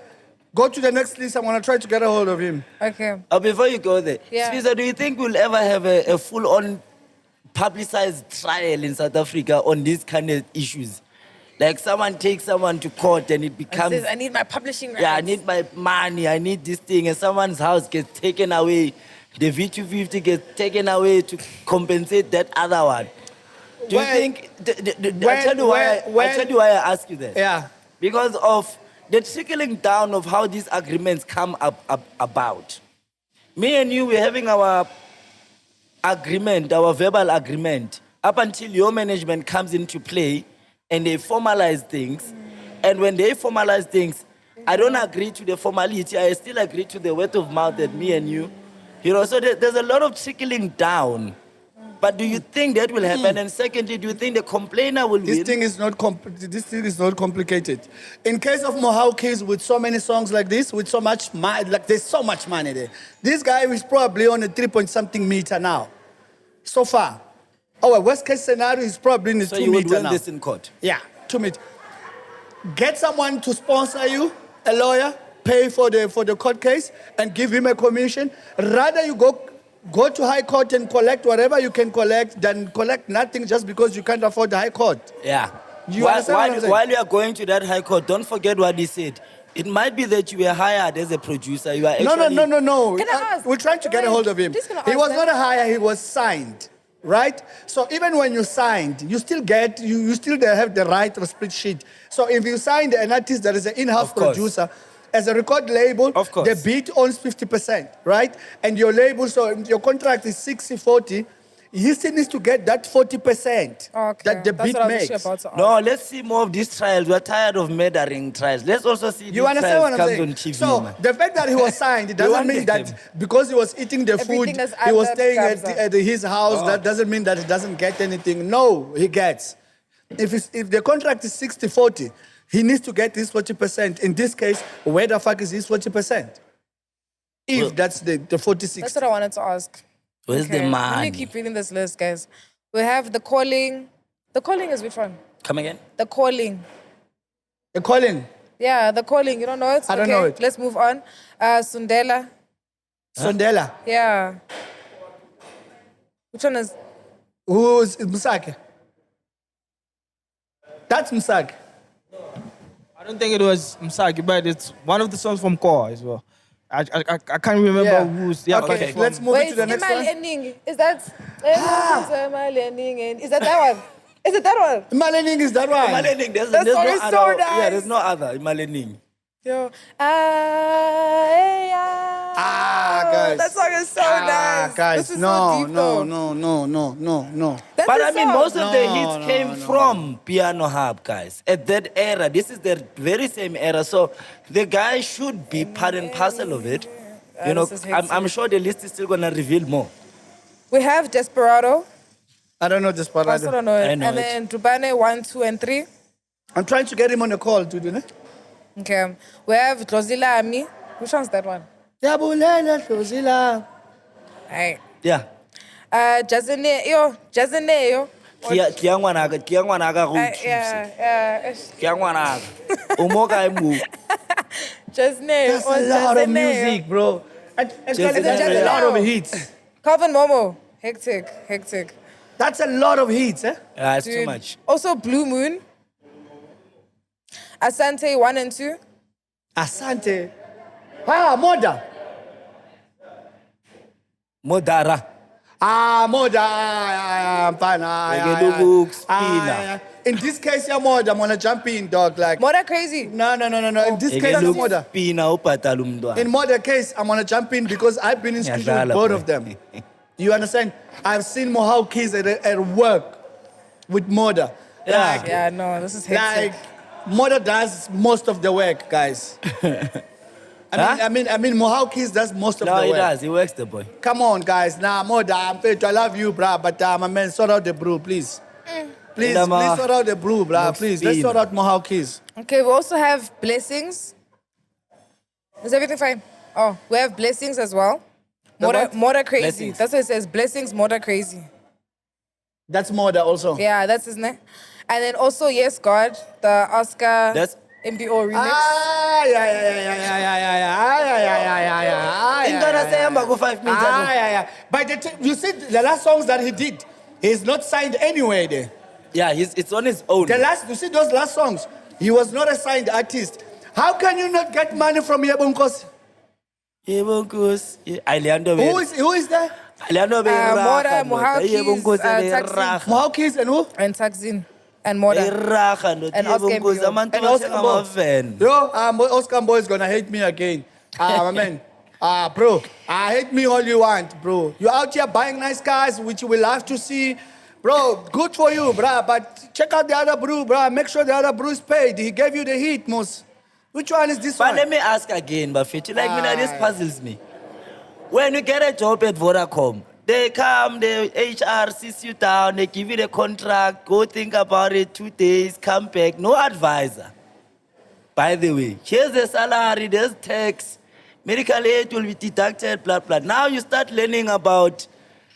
Go to the next list. I'm gonna try to get a hold of him. Okay. Before you go there, Yeah. Spiza, do you think we'll ever have a full-on publicized trial in South Africa on these kind of issues? Like someone takes someone to court and it becomes, Says, I need my publishing rights. yeah, I need my money, I need this thing, and someone's house gets taken away. The V250 gets taken away to compensate that other one. Do you Well, think? I'll tell you why I ask you that. Yeah. Because of the trickling down of how these agreements come about. Me and you, we're having our agreement, our verbal agreement, up until your management comes into play and they formalize things. And when they formalize things, I don't agree to the formality. I still agree to the word of mouth that me and you, so there's a lot of trickling down. But do you think that will happen? And secondly, do you think the complainer will This win? thing is not complicated. In case of Mwah KEYZ, with so many songs like this, with so much money, like there's so much money there. This guy is probably on a 3-point-something meter now. So far. Our worst case scenario is probably in the So 2 you would meter win now. this in court? Yeah, 2 meter. Get someone to sponsor you, a lawyer, pay for the court case, and give him a commission. Rather you go to high court and collect whatever you can collect than collect nothing just because you can't afford the high court. Yeah. You understand what I'm saying? While you are going to that high court, don't forget what he said. It might be that you were hired as a producer. You are actually... No. Can I ask? We're trying to get a hold of him. Just gonna He ask was that. not a hire, he was signed. Right? So even when you signed, you still have the right to split sheet. So if you signed an artist that is an in-house Of course. producer, as a record label, Of course. the beat owns 50%, right? And your label, so your contract is 60-40, he still needs to get that 40% Okay. that the That's beat what I was makes. actually about to ask. No, let's see more of these trials. We're tired of murdering trials. Let's also see You these understand trials what I'm comes saying? on TV, So man. the fact that he was signed, it doesn't want mean them. that because he was eating the food, Everything is he was under staying Kabza. at his house. That doesn't mean that he doesn't get anything. No, he gets. If the contract is 60-40, he needs to get his 40%. In this case, where the fuck is his 40%? If Well- that's the 40-60. That's what I wanted to ask. Where's the Let me money? keep reading this list, guys. We have The Calling. The Calling is which one? Come again? The Calling. The calling. Yeah, The Calling. You don't know it? I don't know it. Let's move on. Sundela. Sondela. Yeah. Which one is? Who's Musake? That's Musake. I don't think it was Msaki, but it's one of the songs from Core as well. I can't remember who's. Yeah, but Okay, from- let's move Wait, to the next Imal one. Ending. Is that? Imal Ending. Is that one? Is it that one? Malening is that one. Imalening, there's That no song is other. so Yeah, nice. there's no other. Imalening. Yo. Guys. That song is so nice. Guys, This is no, so deep, though. no. That's But the I mean, song. most of the No, hits no, came from Piano Hub, guys. At that era, this is the very same era. So the guy should be part and parcel of it. You know, this is I'm hectic. sure the list is still gonna reveal more. We have Desperado. I don't know this I still part. don't know it. I know And it. then Dubane 1, 2, and 3. I'm trying to get him on the call, dude. Okay. We have Drozila Ami. Which one's that one? Yabulela Hlozila. Alright. Yeah. Jazeneo. Kiangwanaga Yeah. Kiangwanaga. Umoka imu. Jazeneo. That's a lot of music, bro. Actually, Just that's a now. lot of hits. Calvin Momo. Hectic. That's a lot of hits, eh? Yeah, it's too Dude. much. Also Blue Moon. Asante 1 and 2. Asante. Moda. Modara. Moda. Egelugu, Spina. In this case, yeah, Moda. I'm gonna jump in, dog. Like, Moda Crazy. no. In this case, yeah, Egelugu, Moda. Spina upatala umntwana. In Moda case, I'm gonna jump in because I've been in studio with Ngiyadlala, both boy. of them. You understand? I've seen Mwah KEYZ at work with Moda. Yeah. Yeah, no, this is hectic. Like, Moda does most of the work, guys. I mean, Mwah KEYZ does most of No, the he work. does. He works the boy. Come on, guys. Nah, Moda, I love you, bruh, but my man, sort out the brew, please. Please sort out the brew, bruh. Please, let's sort out Mwah KEYZ. Okay, we also have Blessings. Is everything fine? Oh, we have Blessings as well. what? Moda Crazy. Blessings. That's what it says. Blessings, Moda Crazy. That's Moda also. Yeah, that's his name. And then also, Yes God, the Oscar That's- MBO remix. Ah, yeah. Remember, go 5 minutes. Yeah. But you see, the last songs that he did, he's not signed anywhere there. Yeah, it's on his own. You see those last songs, he was not a signed artist. How can you not get money from Yebo Nkosi? Yebo Nkosi. Who is there? Moda, Mwah KEYZ, Mwah KEYZ and who? and Takzin, and Moda. And Oscar Mbo. And Oscar Mbo. Yo, Oscar Mbo is gonna hate me again. My man. Bro, hate me all you want, bro. You're out here buying nice cars, which you will have to see. Bro, good for you, bro. But check out the other bro, bro. Make sure the other bro is paid. He gave you the hit, most. Which one is this But one? let me ask again, Bafetti. This puzzles me. When you get a job at Vodacom, they come, the HR sits you down, they give you the contract, go think about it 2 days, come back. No advisor. By the way, here's the salary, there's tax, medical aid will be deducted, blah, blah. Now you start learning about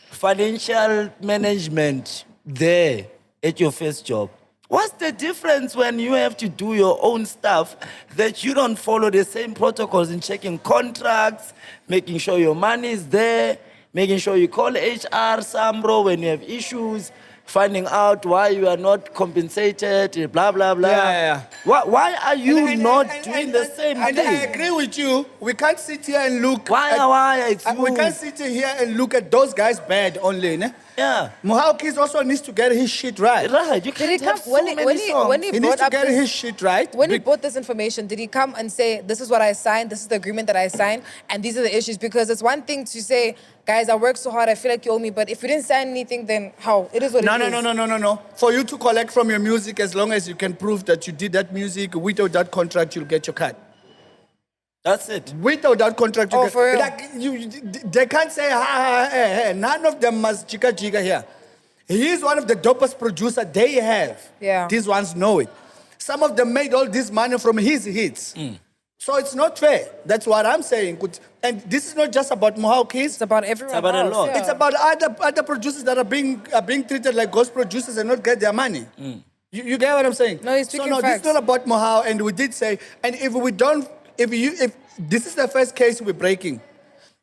financial management there at your first job. What's the difference when you have to do your own stuff that you don't follow the same protocols in checking contracts, making sure your money is there, making sure you call HR, Sambro, when you have issues, finding out why you are not compensated, blah, blah, blah. Yeah. Why are you not doing the same and thing? I agree with you. We can't sit here and look. Why? It's we you. can't sit here and look at those guys bad only. Ne? Yeah. Mwah KEYZ also needs to get his shit right. Right, you Did he can't come have so when many songs. He needs brought to up get this, his shit right. when he brought this information? Did he come and say, "This is what I signed. This is the agreement that I signed, and these are the issues"? Because it's one thing to say, "Guys, I worked so hard. I feel like you owe me," but if you didn't sign anything, then how? It is what it is. No. For you to collect from your music, as long as you can prove that you did that music, without that contract, you'll get your cut. That's it. Without that contract, Oh, for real? They can't say, hey. None of them must jigga here. He is one of the dopest producers they have. Yeah. These ones know it. Some of them made all this money from his hits. So it's not fair. That's what I'm saying. And this is not just about Mwah KEYZ. It's about everyone It's about a else. lot. Yeah. It's about other producers that are being treated like ghost producers and not get their money. You get what I'm saying? No, he's speaking this facts. is not about Mawhoo, and we did say, and if this is the first case we're breaking,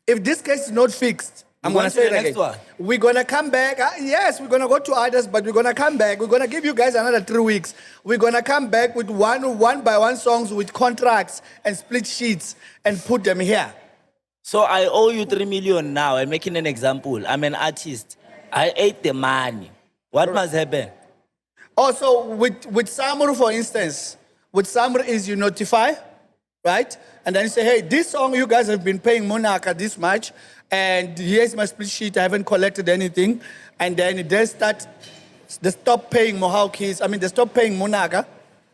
if this case is not fixed, I'm We're gonna going to say the it next again. one. We're gonna come back. Yes, we're gonna go to others, but we're gonna come back. We're gonna give you guys another 3 weeks. We're gonna come back with one by one songs with contracts and split sheets and put them here. So I owe you 3 million now. I'm making an example. I'm an artist. I ate the money. What must happen? Also, with Samuru, for instance, with Samuru is you notify, right? And then you say, hey, this song you guys have been paying Monaka this much, and here's my split sheet, I haven't collected anything. And then they stop paying Mwah KEYZ, they stop paying Monaka,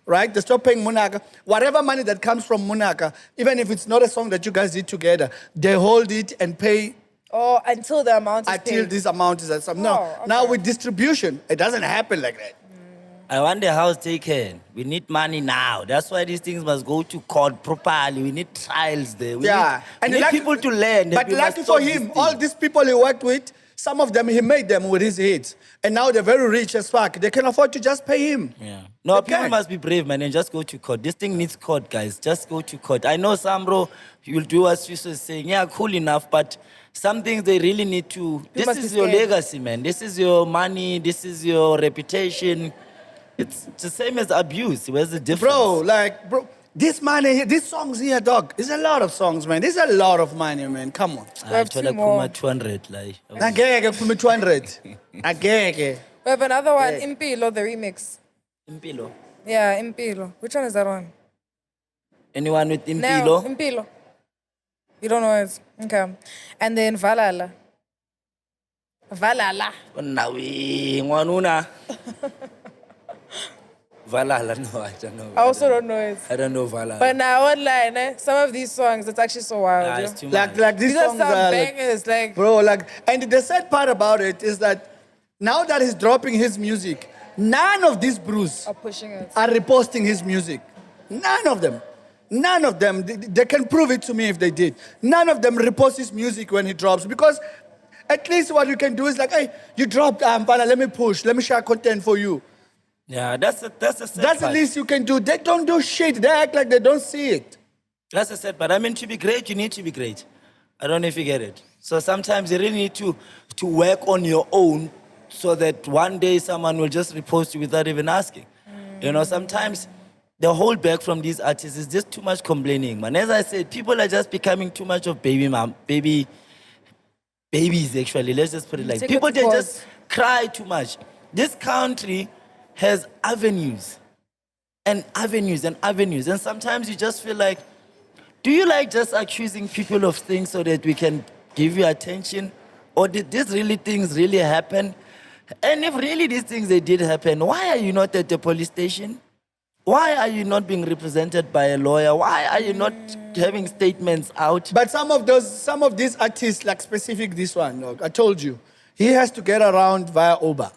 right? They stop paying Monaka. Whatever money that comes from Monaka, even if it's not a song that you guys did together, they hold it and pay Oh, until the amount is until paid. this amount is at some. No, Oh, okay. now with distribution, it doesn't happen like that. I want the house taken. We need money now. That's why these things must go to court properly. We need trials there. We need people to learn. that But we must lucky stop for this him, thing. all these people he worked with, some of them he made them with his hits. And now they're very rich as fuck. They can afford to just pay him. Yeah. No, They people can. must be brave, man, and just go to court. This thing needs court, guys. Just go to court. I know some, bro, you'll do as you was saying. Yeah, cool enough, but some things they really need to. This must is be your scared. legacy, man. This is your money. This is your reputation. It's the same as abuse. Where's the difference? Bro, this money here, these songs here, dog, it's a lot of songs, man. There's a lot of money, man. Come on. We have I told two her more. Kuma 200, like. Agege, for me 200. Agege. We have another one, Yeah. Impilo, the remix. Impilo. Yeah, Impilo. Which one is that one? Anyone with No, Impilo? Impilo. You don't know it. Okay. And then Valala. Valala. Nawi, Ngwanuna. Valala, no, I don't know. I also don't know it. I don't know Valala. But now online, some of these songs, it's actually so wild. Nah, yo. it's too much. Like these These are songs some are like, bangers, like, bro, and the sad part about it is that now that he's dropping his music, none of these brews are pushing it. are reposting his music. None of them. None of them. They can prove it to me if they did. None of them repost his music when he drops, because at least what you can do is like, hey, you dropped Ampana, let me push, let me share content for you. Yeah, that's a sad That's the part. least you can do. They don't do shit. They act like they don't see it. That's a sad part. I mean, to be great, you need to be great. I don't know if you get it. So sometimes you really need to work on your own so that one day someone will just repost you without even asking. You know, sometimes the whole back from these artists is just too much complaining, man. As I said, people are just becoming too much of babies actually. Let's just put it like Take people it to they court. just cry too much. This country has avenues and avenues and avenues. And sometimes you just feel like, do you like just accusing people of things so that we can give you attention? Or did these really things really happen? And if really these things they did happen, why are you not at the police station? Why are you not being represented by a lawyer? Why are you not having statements out? But some of these artists, like specific this one, look, I told you, he has to get around via Uber.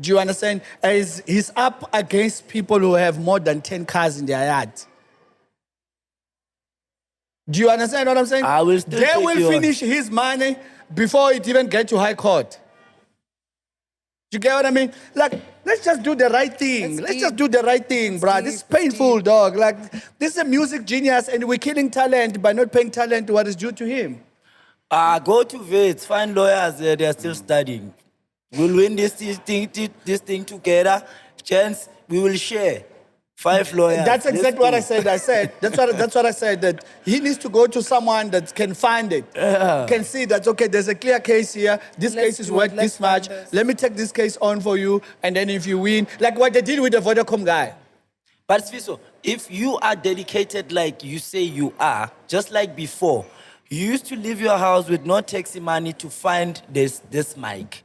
Do you understand? As he's up against people who have more than 10 cars in their yard. Do you understand what I'm saying? I will still They take will you on. finish his money before it even get to high court. Do you get what I mean? Like, let's just do the right thing. It's Let's deep. just do the right thing, bruh. This is painful, dog. Like, this is a music genius, and we're killing talent by not paying talent what is due to him. Go to Vets, find lawyers there, they are still studying. We'll win this thing together. Chance, we will share. 5 lawyers. That's Let's exactly what go. I said. That's what I said. That he needs to go to someone that can find it, can see that okay, there's a clear case here. This Let's case is do it. worth Let's this much. find this. Let me take this case on for you, and then if you win, like what they did with the Vodacom guy. But Sfiso, if you are dedicated like you say you are, just like before, you used to leave your house with no taxi money to find this mic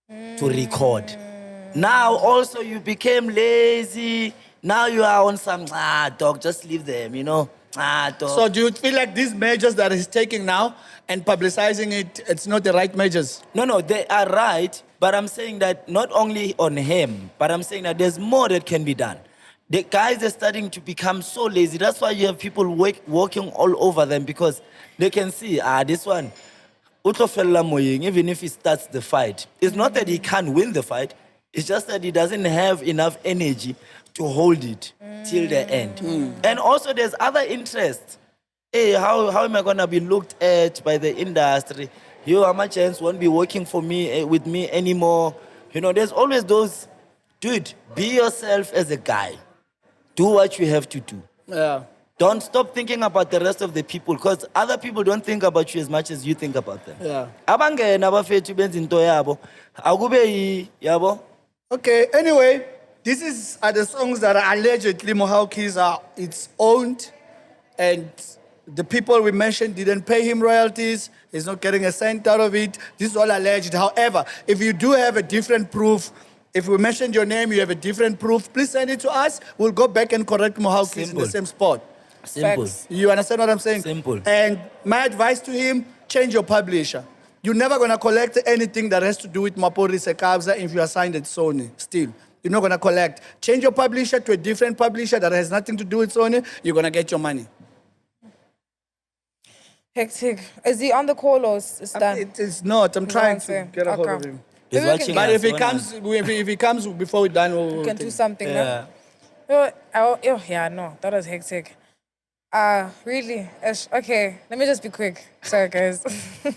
to record. Now also you became lazy. Now you are on some, dog, just leave them, you know. Dog. So do you feel like these measures that he's taking now and publicizing it, it's not the right measures? No, they are right, but I'm saying that not only on him, but I'm saying that there's more that can be done. The guys are starting to become so lazy. That's why you have people walking all over them because they can see, this one, Utofella Moying, even if he starts the fight. It's not that he can't win the fight, it's just that he doesn't have enough energy to hold it till the end. And also there's other interests. Hey, how am I gonna be looked at by the industry? You, Amachans won't be working for me with me anymore. You know, there's always those, dude, be yourself as a guy. Do what you have to do. Yeah. Don't stop thinking about the rest of the people because other people don't think about you as much as you think about them. Yeah. Abangena abafethu benza into yabo. Akube yabo. Okay, anyway, these are the songs that are allegedly Mwah KEYZ are it's owned, and the people we mentioned didn't pay him royalties. He's not getting a cent out of it. This is all alleged. However, if you do have a different proof, if we mentioned your name, you have a different proof, please send it to us. We'll go back and correct Mwah KEYZ in Simple. the same spot. Simple. Facts. You understand what I'm saying? Simple. And my advice to him, change your publisher. You're never going to collect anything that has to do with Mapori Sekabza if you are signed at Sony still. You're not going to collect. Change your publisher to a different publisher that has nothing to do with Sony. You're going to get your money. Hectic. Is he on the call or is done? It is not. I'm trying to Okay. get a hold of Okay. him. He's Maybe we watching can- But us, if he Ona. comes, if he comes before we're done, we'll can do think. something, Yeah. no? Yeah, no, that was hectic. Really? Okay, let me just be quick. Sorry, guys. Yeah,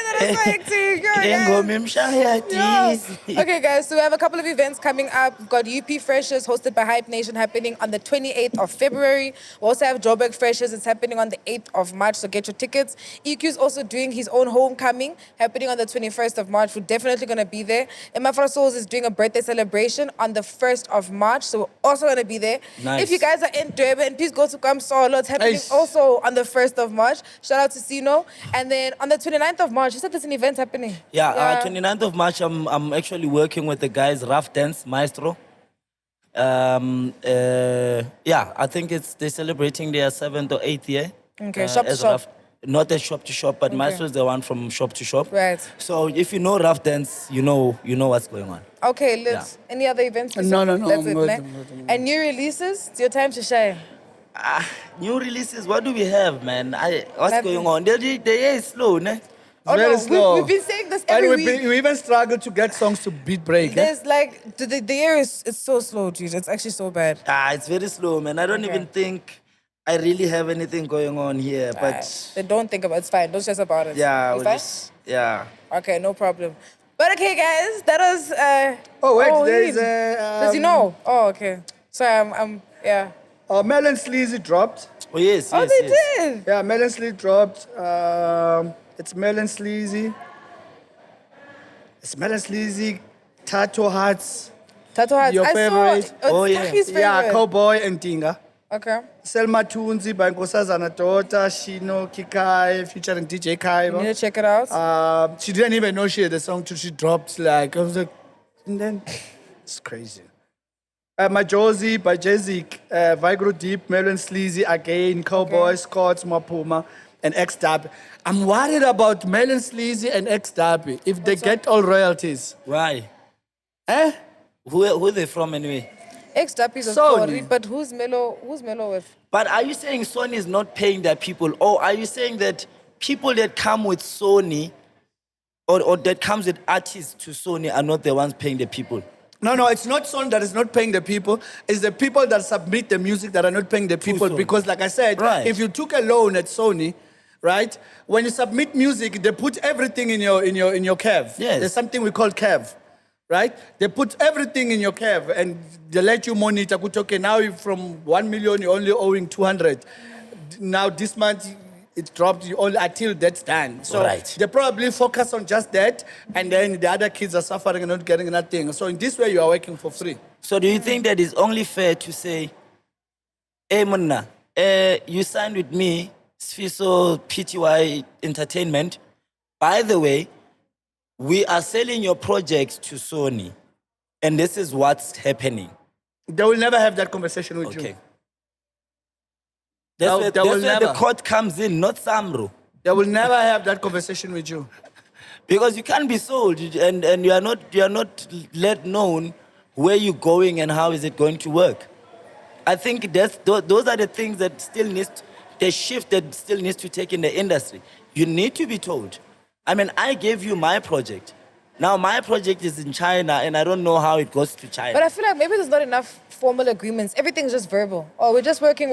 that is so hectic. Yeah, yeah. Engoma emshayadisi. Yeah. Okay, guys, so we have a couple of events coming up. We've got UP Freshers hosted by Hype Nation happening on the 28th of February. We also have Joburg Freshers. It's happening on the 8th of March, so get your tickets. EQ is also doing his own homecoming happening on the 21st of March. We're definitely going to be there. Emafra Souls is doing a birthday celebration on the 1st of March, so we're also going to be there. Nice. If you guys are in Durban, please go to Gqom Solo. It's happening Nice. also on the 1st of March. Shout out to Sino. And then on the 29th of March, you said there's an event happening. Yeah, 29th of March, I'm actually working with the guys, Rough Dance Maestro. Yeah, I think they're celebrating their 7th or 8th year. Okay, shop to as shop. Rough- not a shop to shop, but Maestro is the one from shop to shop. Right. So if you know Rough Dance, you know what's going on. Okay, let's. Any other events? No, That's I'm it, good, ne? I'm good. And new releases? It's your time to shine. New releases, what do we have, man? What's Nothing. going on? The year is slow, ne? Very slow. We've been saying this And every week. we even struggle to get songs to beat break. Eh? There's like the year is it's so slow, dude. It's actually so bad. It's very slow, man. I don't Okay. even think I really have anything going on here, but Then don't think about it. It's fine. Don't stress about it. yeah, You we'll fine? just, yeah. Okay, no problem. But okay, guys, that was. Oh, wait, there he- is a. Does he know? Oh, okay. Sorry, yeah. Melon Sleazy dropped. Oh yes, Oh, yes, they yes. did. Yeah, Melon Sleazy dropped. It's Melon Sleazy. It's Melon Sleazy, Tattoo Hearts. Tattoo Hearts. Your I favorite? saw. Oh, It's yeah. Tahi's favorite. Yeah, Cowboy and Tinga. Okay. Selma Tunzi by Nkosazana Tota, Shino Kikai, featuring DJ You need Kaiba. to check it out. She didn't even know she had the song till she dropped. Like, I was like, and then it's crazy. Majosi by Jezik, Vigro Deep, Melon Sleazy again, Cowboy, Scots, Mapuma, and X Dab. I'm worried about Melon Sleazy and X Dab if they get all royalties. Why? Eh? Who they from anyway? X-Dappies of Sony. Tori, but who's Melo with? But are you saying Sony is not paying their people, or are you saying that people that come with Sony, or that comes with artists to Sony, are not the ones paying the people? No, it's not Sony that is not paying the people. It's the people that submit the music that are not paying the people. Sony. Because, like I said, Right. if you took a loan at Sony, right, when you submit music, they put everything in your CAV. Yes. There's something we call CAV, right? They put everything in your CAV and they let you monitor. Okay, now from 1 million you're only owing 200. Now this month it dropped you only until that's done. So Right. they probably focus on just that, and then the other kids are suffering and not getting nothing. So in this way, you are working for free. So do you think that it's only fair to say, hey Munna, you signed with me, Sfiso PTY Entertainment. By the way, we are selling your project to Sony, and this is what's happening. They will never have that conversation with Okay. you. That's They where, will that's where the never. court comes in, not Samro. They will never have that conversation with you. Because you can't be sold, and you are not let known where you're going and how is it going to work. I think those are the things that still needs, the shift that still needs to take in the industry. You need to be told. I mean, I gave you my project. Now my project is in China, and I don't know how it goes to China. But I feel like maybe there's not enough formal agreements. Everything's just verbal. Oh, we're just working.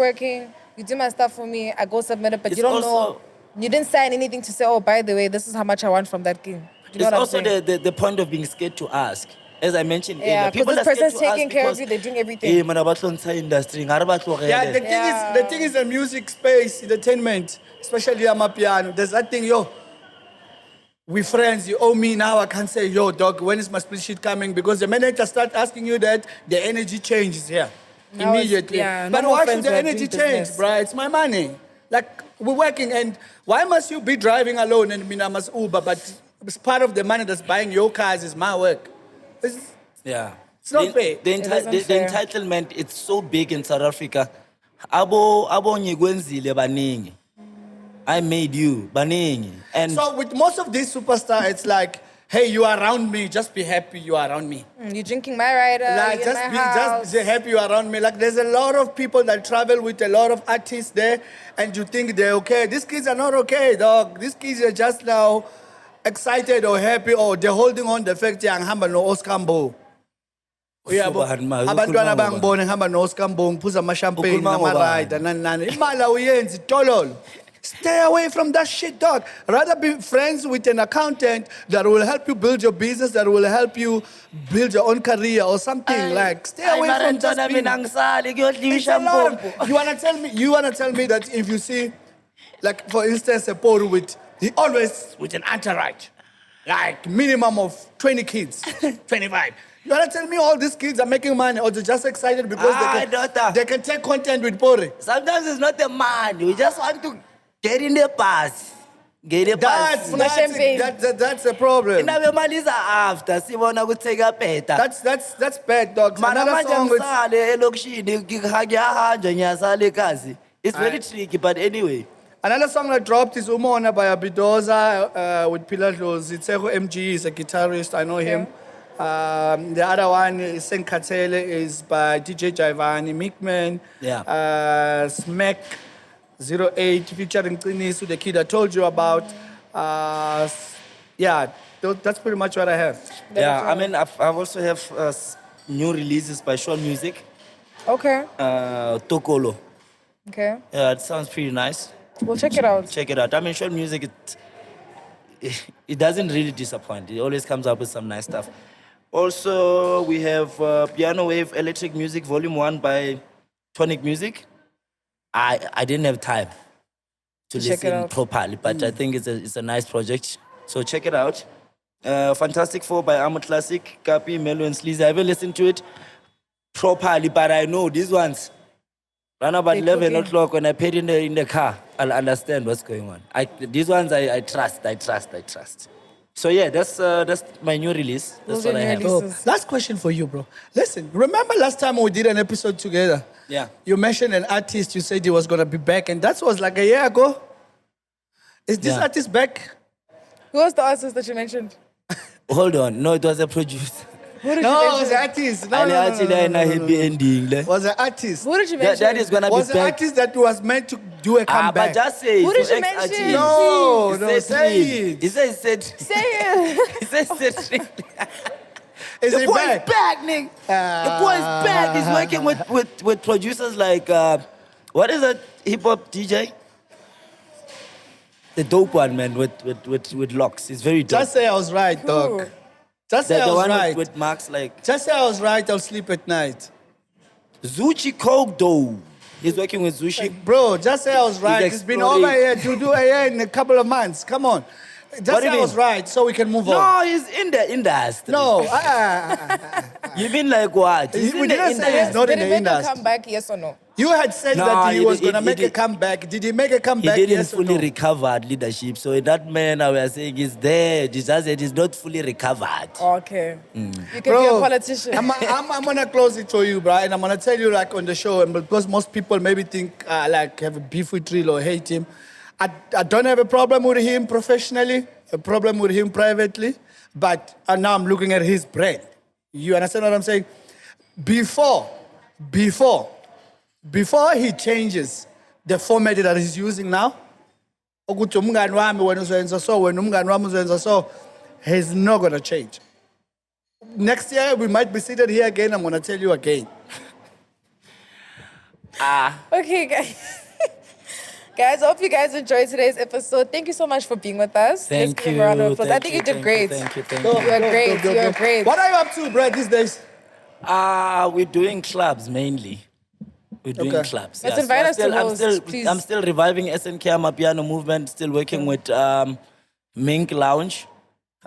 You do my stuff for me. I go submit it, but It's you don't know. also- You didn't sign anything to say, oh, by the way, this is how much I want from that game. Do you know It's what I'm also saying? the point of being scared to ask. As I mentioned Yeah, earlier, 'cause people this are scared person's to ask taking care of because, you, they're doing everything. "Eh, man, ba tlo ntsha industry, ngare ba tlogele." Yeah, the thing is the music space, entertainment, especially Amapiano. There's that thing, yo. We friends, you owe me now. I can't say, yo, dog, when is my split sheet coming? Because the minute I start asking you that, the energy changes here. Now it's- Immediately. yeah, But no more why friends should the who are energy doing change, business. bro? It's my money. Like, we're working, and why must you be driving alone and I must Uber? But it's part of the money that's buying your cars is my work. Yeah. It's not fair. The, It isn't the fair. entitlement, it's so big in South Africa. Abo nyikwenzile baningi. I made you baningi. And So with most of these superstars, it's like, hey, you are around me, just be happy you are around me. You're drinking my rider, Like, you're in my house. just be happy you are around me. Like, there's a lot of people that travel with a lot of artists there, and you think they're okay. These kids are not okay, dog. These kids are just now excited or happy, or they're holding on the fact that ngihamba no Oscar Mbo. Uyabo? Ubani ma? Abantwana Ukhuluma ngobani? bangibona ngihamba no Oscar Mbo, ngiphuza ama-champagne Ukhuluma ngobani? nama-rider nani nani. Imali awuyenzi, tololo. Stay away from that shit, dog. Rather be friends with an accountant that will help you build your business, that will help you build your own career or something. Like, stay away from just being... It's a lot of- You wanna tell me that if you see, like for instance, a Poro he always with an entourage, like minimum of 20 kids, 25. You wanna tell me all these kids are making money or they're just excited because daughter. they can take content with Pori? sometimes it's not the money. We just want to get in the pass. Get the pass. champagne. That's a problem. Inabe mali za after sibona kutheka better. That's bad, dog. Mana Another manje song with, ngisale elokishini ngiyahanjwa ngiyasala ekhasi. It's very tricky, but anyway. another song that dropped is Umona by Abidoza with Pilar Dlozi. Tsego MG is a guitarist. I know him. The other one is Senkatele is by DJ Jaivani, Mickman. Yeah. Smack 08 featuring Qinisu, the kid I told you about. Yeah, that's pretty much what I have. Yeah, I mean, I've also have new releases by Shaw Music. Okay. Tokolo. Okay. Yeah, it sounds pretty nice. We'll check it out. Check it out. I mean, short music, it doesn't really disappoint. It always comes up with some nice stuff. Also, we have Piano Wave Electric Music Volume 1 by Tonic Music. I didn't have time to Check it listen out. properly, but I think it's a nice project. So check it out. Fantastic Four by Amo Classic, Kapi, Melo, and Sleazy. I haven't listened to it properly, but I know these ones. Around about They 11 cooking. o'clock when I paid in the car, I'll understand what's going on. These ones I trust. So yeah, that's my new release. That's Those what are I new have. releases. So, last question for you, bro. Listen, remember last time we did an episode together? Yeah. You mentioned an artist, you said he was going to be back, and that was like a year ago. Is this Yeah. artist back? Who was the artist that you mentioned? Hold on, no, it was a producer. Who did No, you it mention? was an artist. No, And no, no, actually, no, I no, know no, he'll no, be no. ending. It was an artist. Who did you mention? That is gonna Was be an back. artist that was meant to do a But comeback. just say Who it, did so you ex-artist. mention? No, He no, said say Reed. it. He said Say it. he said Reed. Is The he boy's back? back, nigga. The boy's back. He's working with producers like what is that hip hop DJ? The dope one, man, with locks. He's very dope. Just say I was right, Who? dog. Just say the I was one right. with marks like Just say I was right, I'll sleep at night. Zuchi Coke though. He's working with Zushi. Bro, just say I was right. It's been exploring. over here to do a year in a couple of months. Come on. Just What do say you I was mean? right so we can move on. No, he's in the industry. No. You mean like what? He's We in the didn't say industry. he's not Did in he the make a industry. comeback? Yes or no? You had said No, that he he was did- going to he make a did- comeback. Did he make a He comeback? didn't Yes or fully no? recover leadership. So that man I was saying is there. It's just that he's not fully recovered. Okay. You can be a Bro, politician. I'm gonna close it for you, bro, and I'm gonna tell you like on the show, and because most people maybe think like have a beef with Trill or hate him. I don't have a problem with him professionally, a problem with him privately, but now I'm looking at his brand. You understand what I'm saying? Before he changes the format that he's using now, ukuthi umngani wami wena uzoyenza so, wena umngani wami uzoyenza so, he's not gonna change. Next year, we might be seated here again. I'm going to tell you again. Okay, guys. Guys, I hope you guys enjoyed today's episode. Thank you so much for being with us. Let's Thank give him you. a round of applause. I Thank think you, you did thank great. you, thank you, thank Go, you. You are go, great. go, You are go. great. What are you up to, Brad, these days? We're doing clubs mainly. We're doing Okay. clubs. Let's invite us to host, please. I'm still reviving SNK Amapiano movement. Still working with Mink Lounge.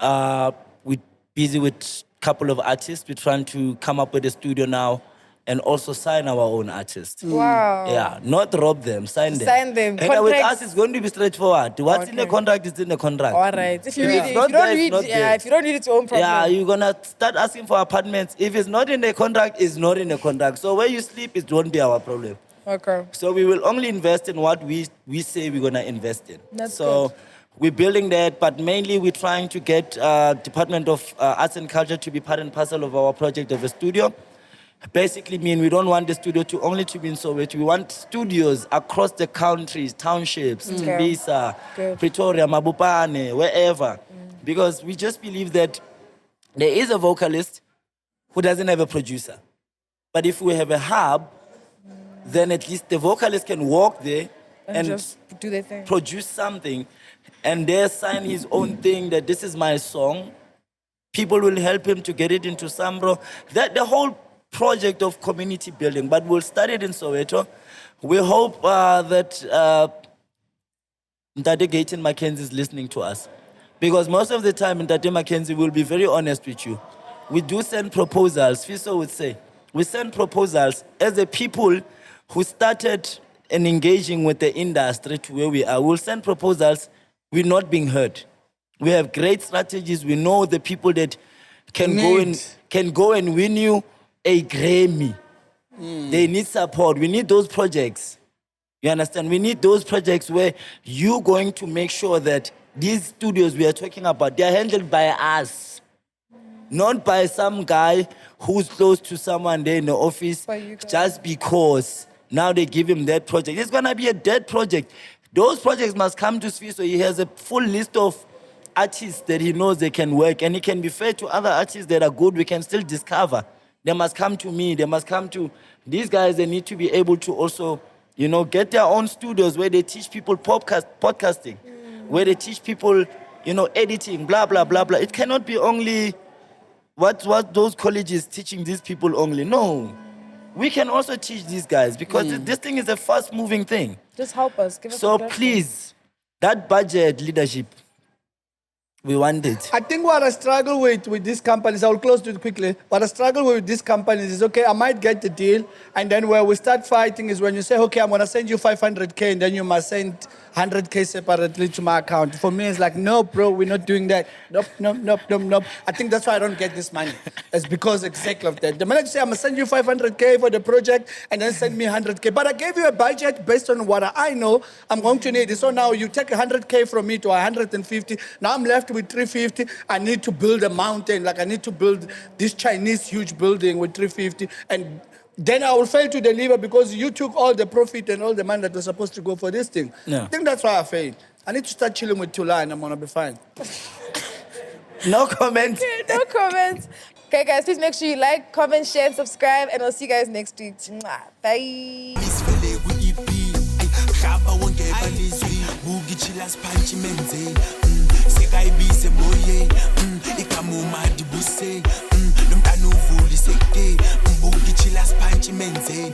We're busy with a couple of artists. We're trying to come up with a studio now, and also sign our own artists. Wow. Yeah, not rob them, sign them. Sign them. And with Contracts. us, it's going to be straightforward. What's in the Okay. contract is in the contract. All right. If you If read it's it, if not you don't there, it's read, not yeah, there. if you don't read it's your own problem. Yeah, you're gonna start asking for apartments. If it's not in the contract, it's not in the contract. So where you sleep, it won't be our problem. Okay. So we will only invest in what we say we're gonna invest in. That's so good. we're building that, but mainly we're trying to get Department of Arts and Culture to be part and parcel of our project of a studio. Basically mean we don't want the studio to only to be in Soweto. We want studios across the countries, townships, Tembisa, Good. Pretoria, Mabopane, wherever. Because we just believe that there is a vocalist who doesn't have a producer. But if we have a hub, then at least the vocalist can walk there And and just do their thing. produce something and there sign his own thing that this is my song. People will help him to get it into Sambro. That the whole project of community building, but we'll start it in Soweto. We hope that Ndade Gayton Mackenzie is listening to us. Because most of the time, Ndade Mackenzie will be very honest with you. We do send proposals, Fiso would say. We send proposals as the people who started and engaging with the industry to where we are. We'll send proposals, we're not being heard. We have great strategies. We know the people that can go and win you a Grammy. They need support. We need those projects. You understand? We need those projects where you're going to make sure that these studios we are talking about, they're handled by us. Not by some guy who's close to someone there in the office By you guys. just because now they give him that project. It's going to be a dead project. Those projects must come to Sfi, so he has a full list of artists that he knows they can work, and he can be fair to other artists that are good. We can still discover. They must come to me. They must come to these guys. They need to be able to also You know, get their own studios where they teach people podcasting, where they teach people, you know, editing, blah, blah, blah, blah. It cannot be only what those colleges teaching these people only. No. We can also teach these guys because this thing is a fast-moving thing. Just help us. Give us So a platform. please, that budget leadership, we want it. I think what I struggle with these companies, I will close to it quickly. What I struggle with these companies is, okay, I might get the deal, and then where we start fighting is when you say, okay, I'm going to send you 500K, and then you must send 100K separately to my account. For me, it's like, no, bro, we're not doing that. Nope. I think that's why I don't get this money. It's because exactly of that. The minute you say, I'm going to send you 500K for the project, and then send me 100K. But I gave you a budget based on what I know I'm going to need. So now you take 100K from me to 150. Now I'm left with 350. I need to build a mountain. Like I need to build this Chinese huge building with 350. And then I will fail to deliver because you took all the profit and all the money that was supposed to go for this thing. Yeah. I think that's why I failed. I need to start chilling with Tula and I'm going to be fine. No comment. No comments. Okay, guys, please make sure you like, comment, share, and subscribe, and I'll see you guys next week. Mwah. Bye. Nomntana uvula isekte, mbuki chila spanchi menze.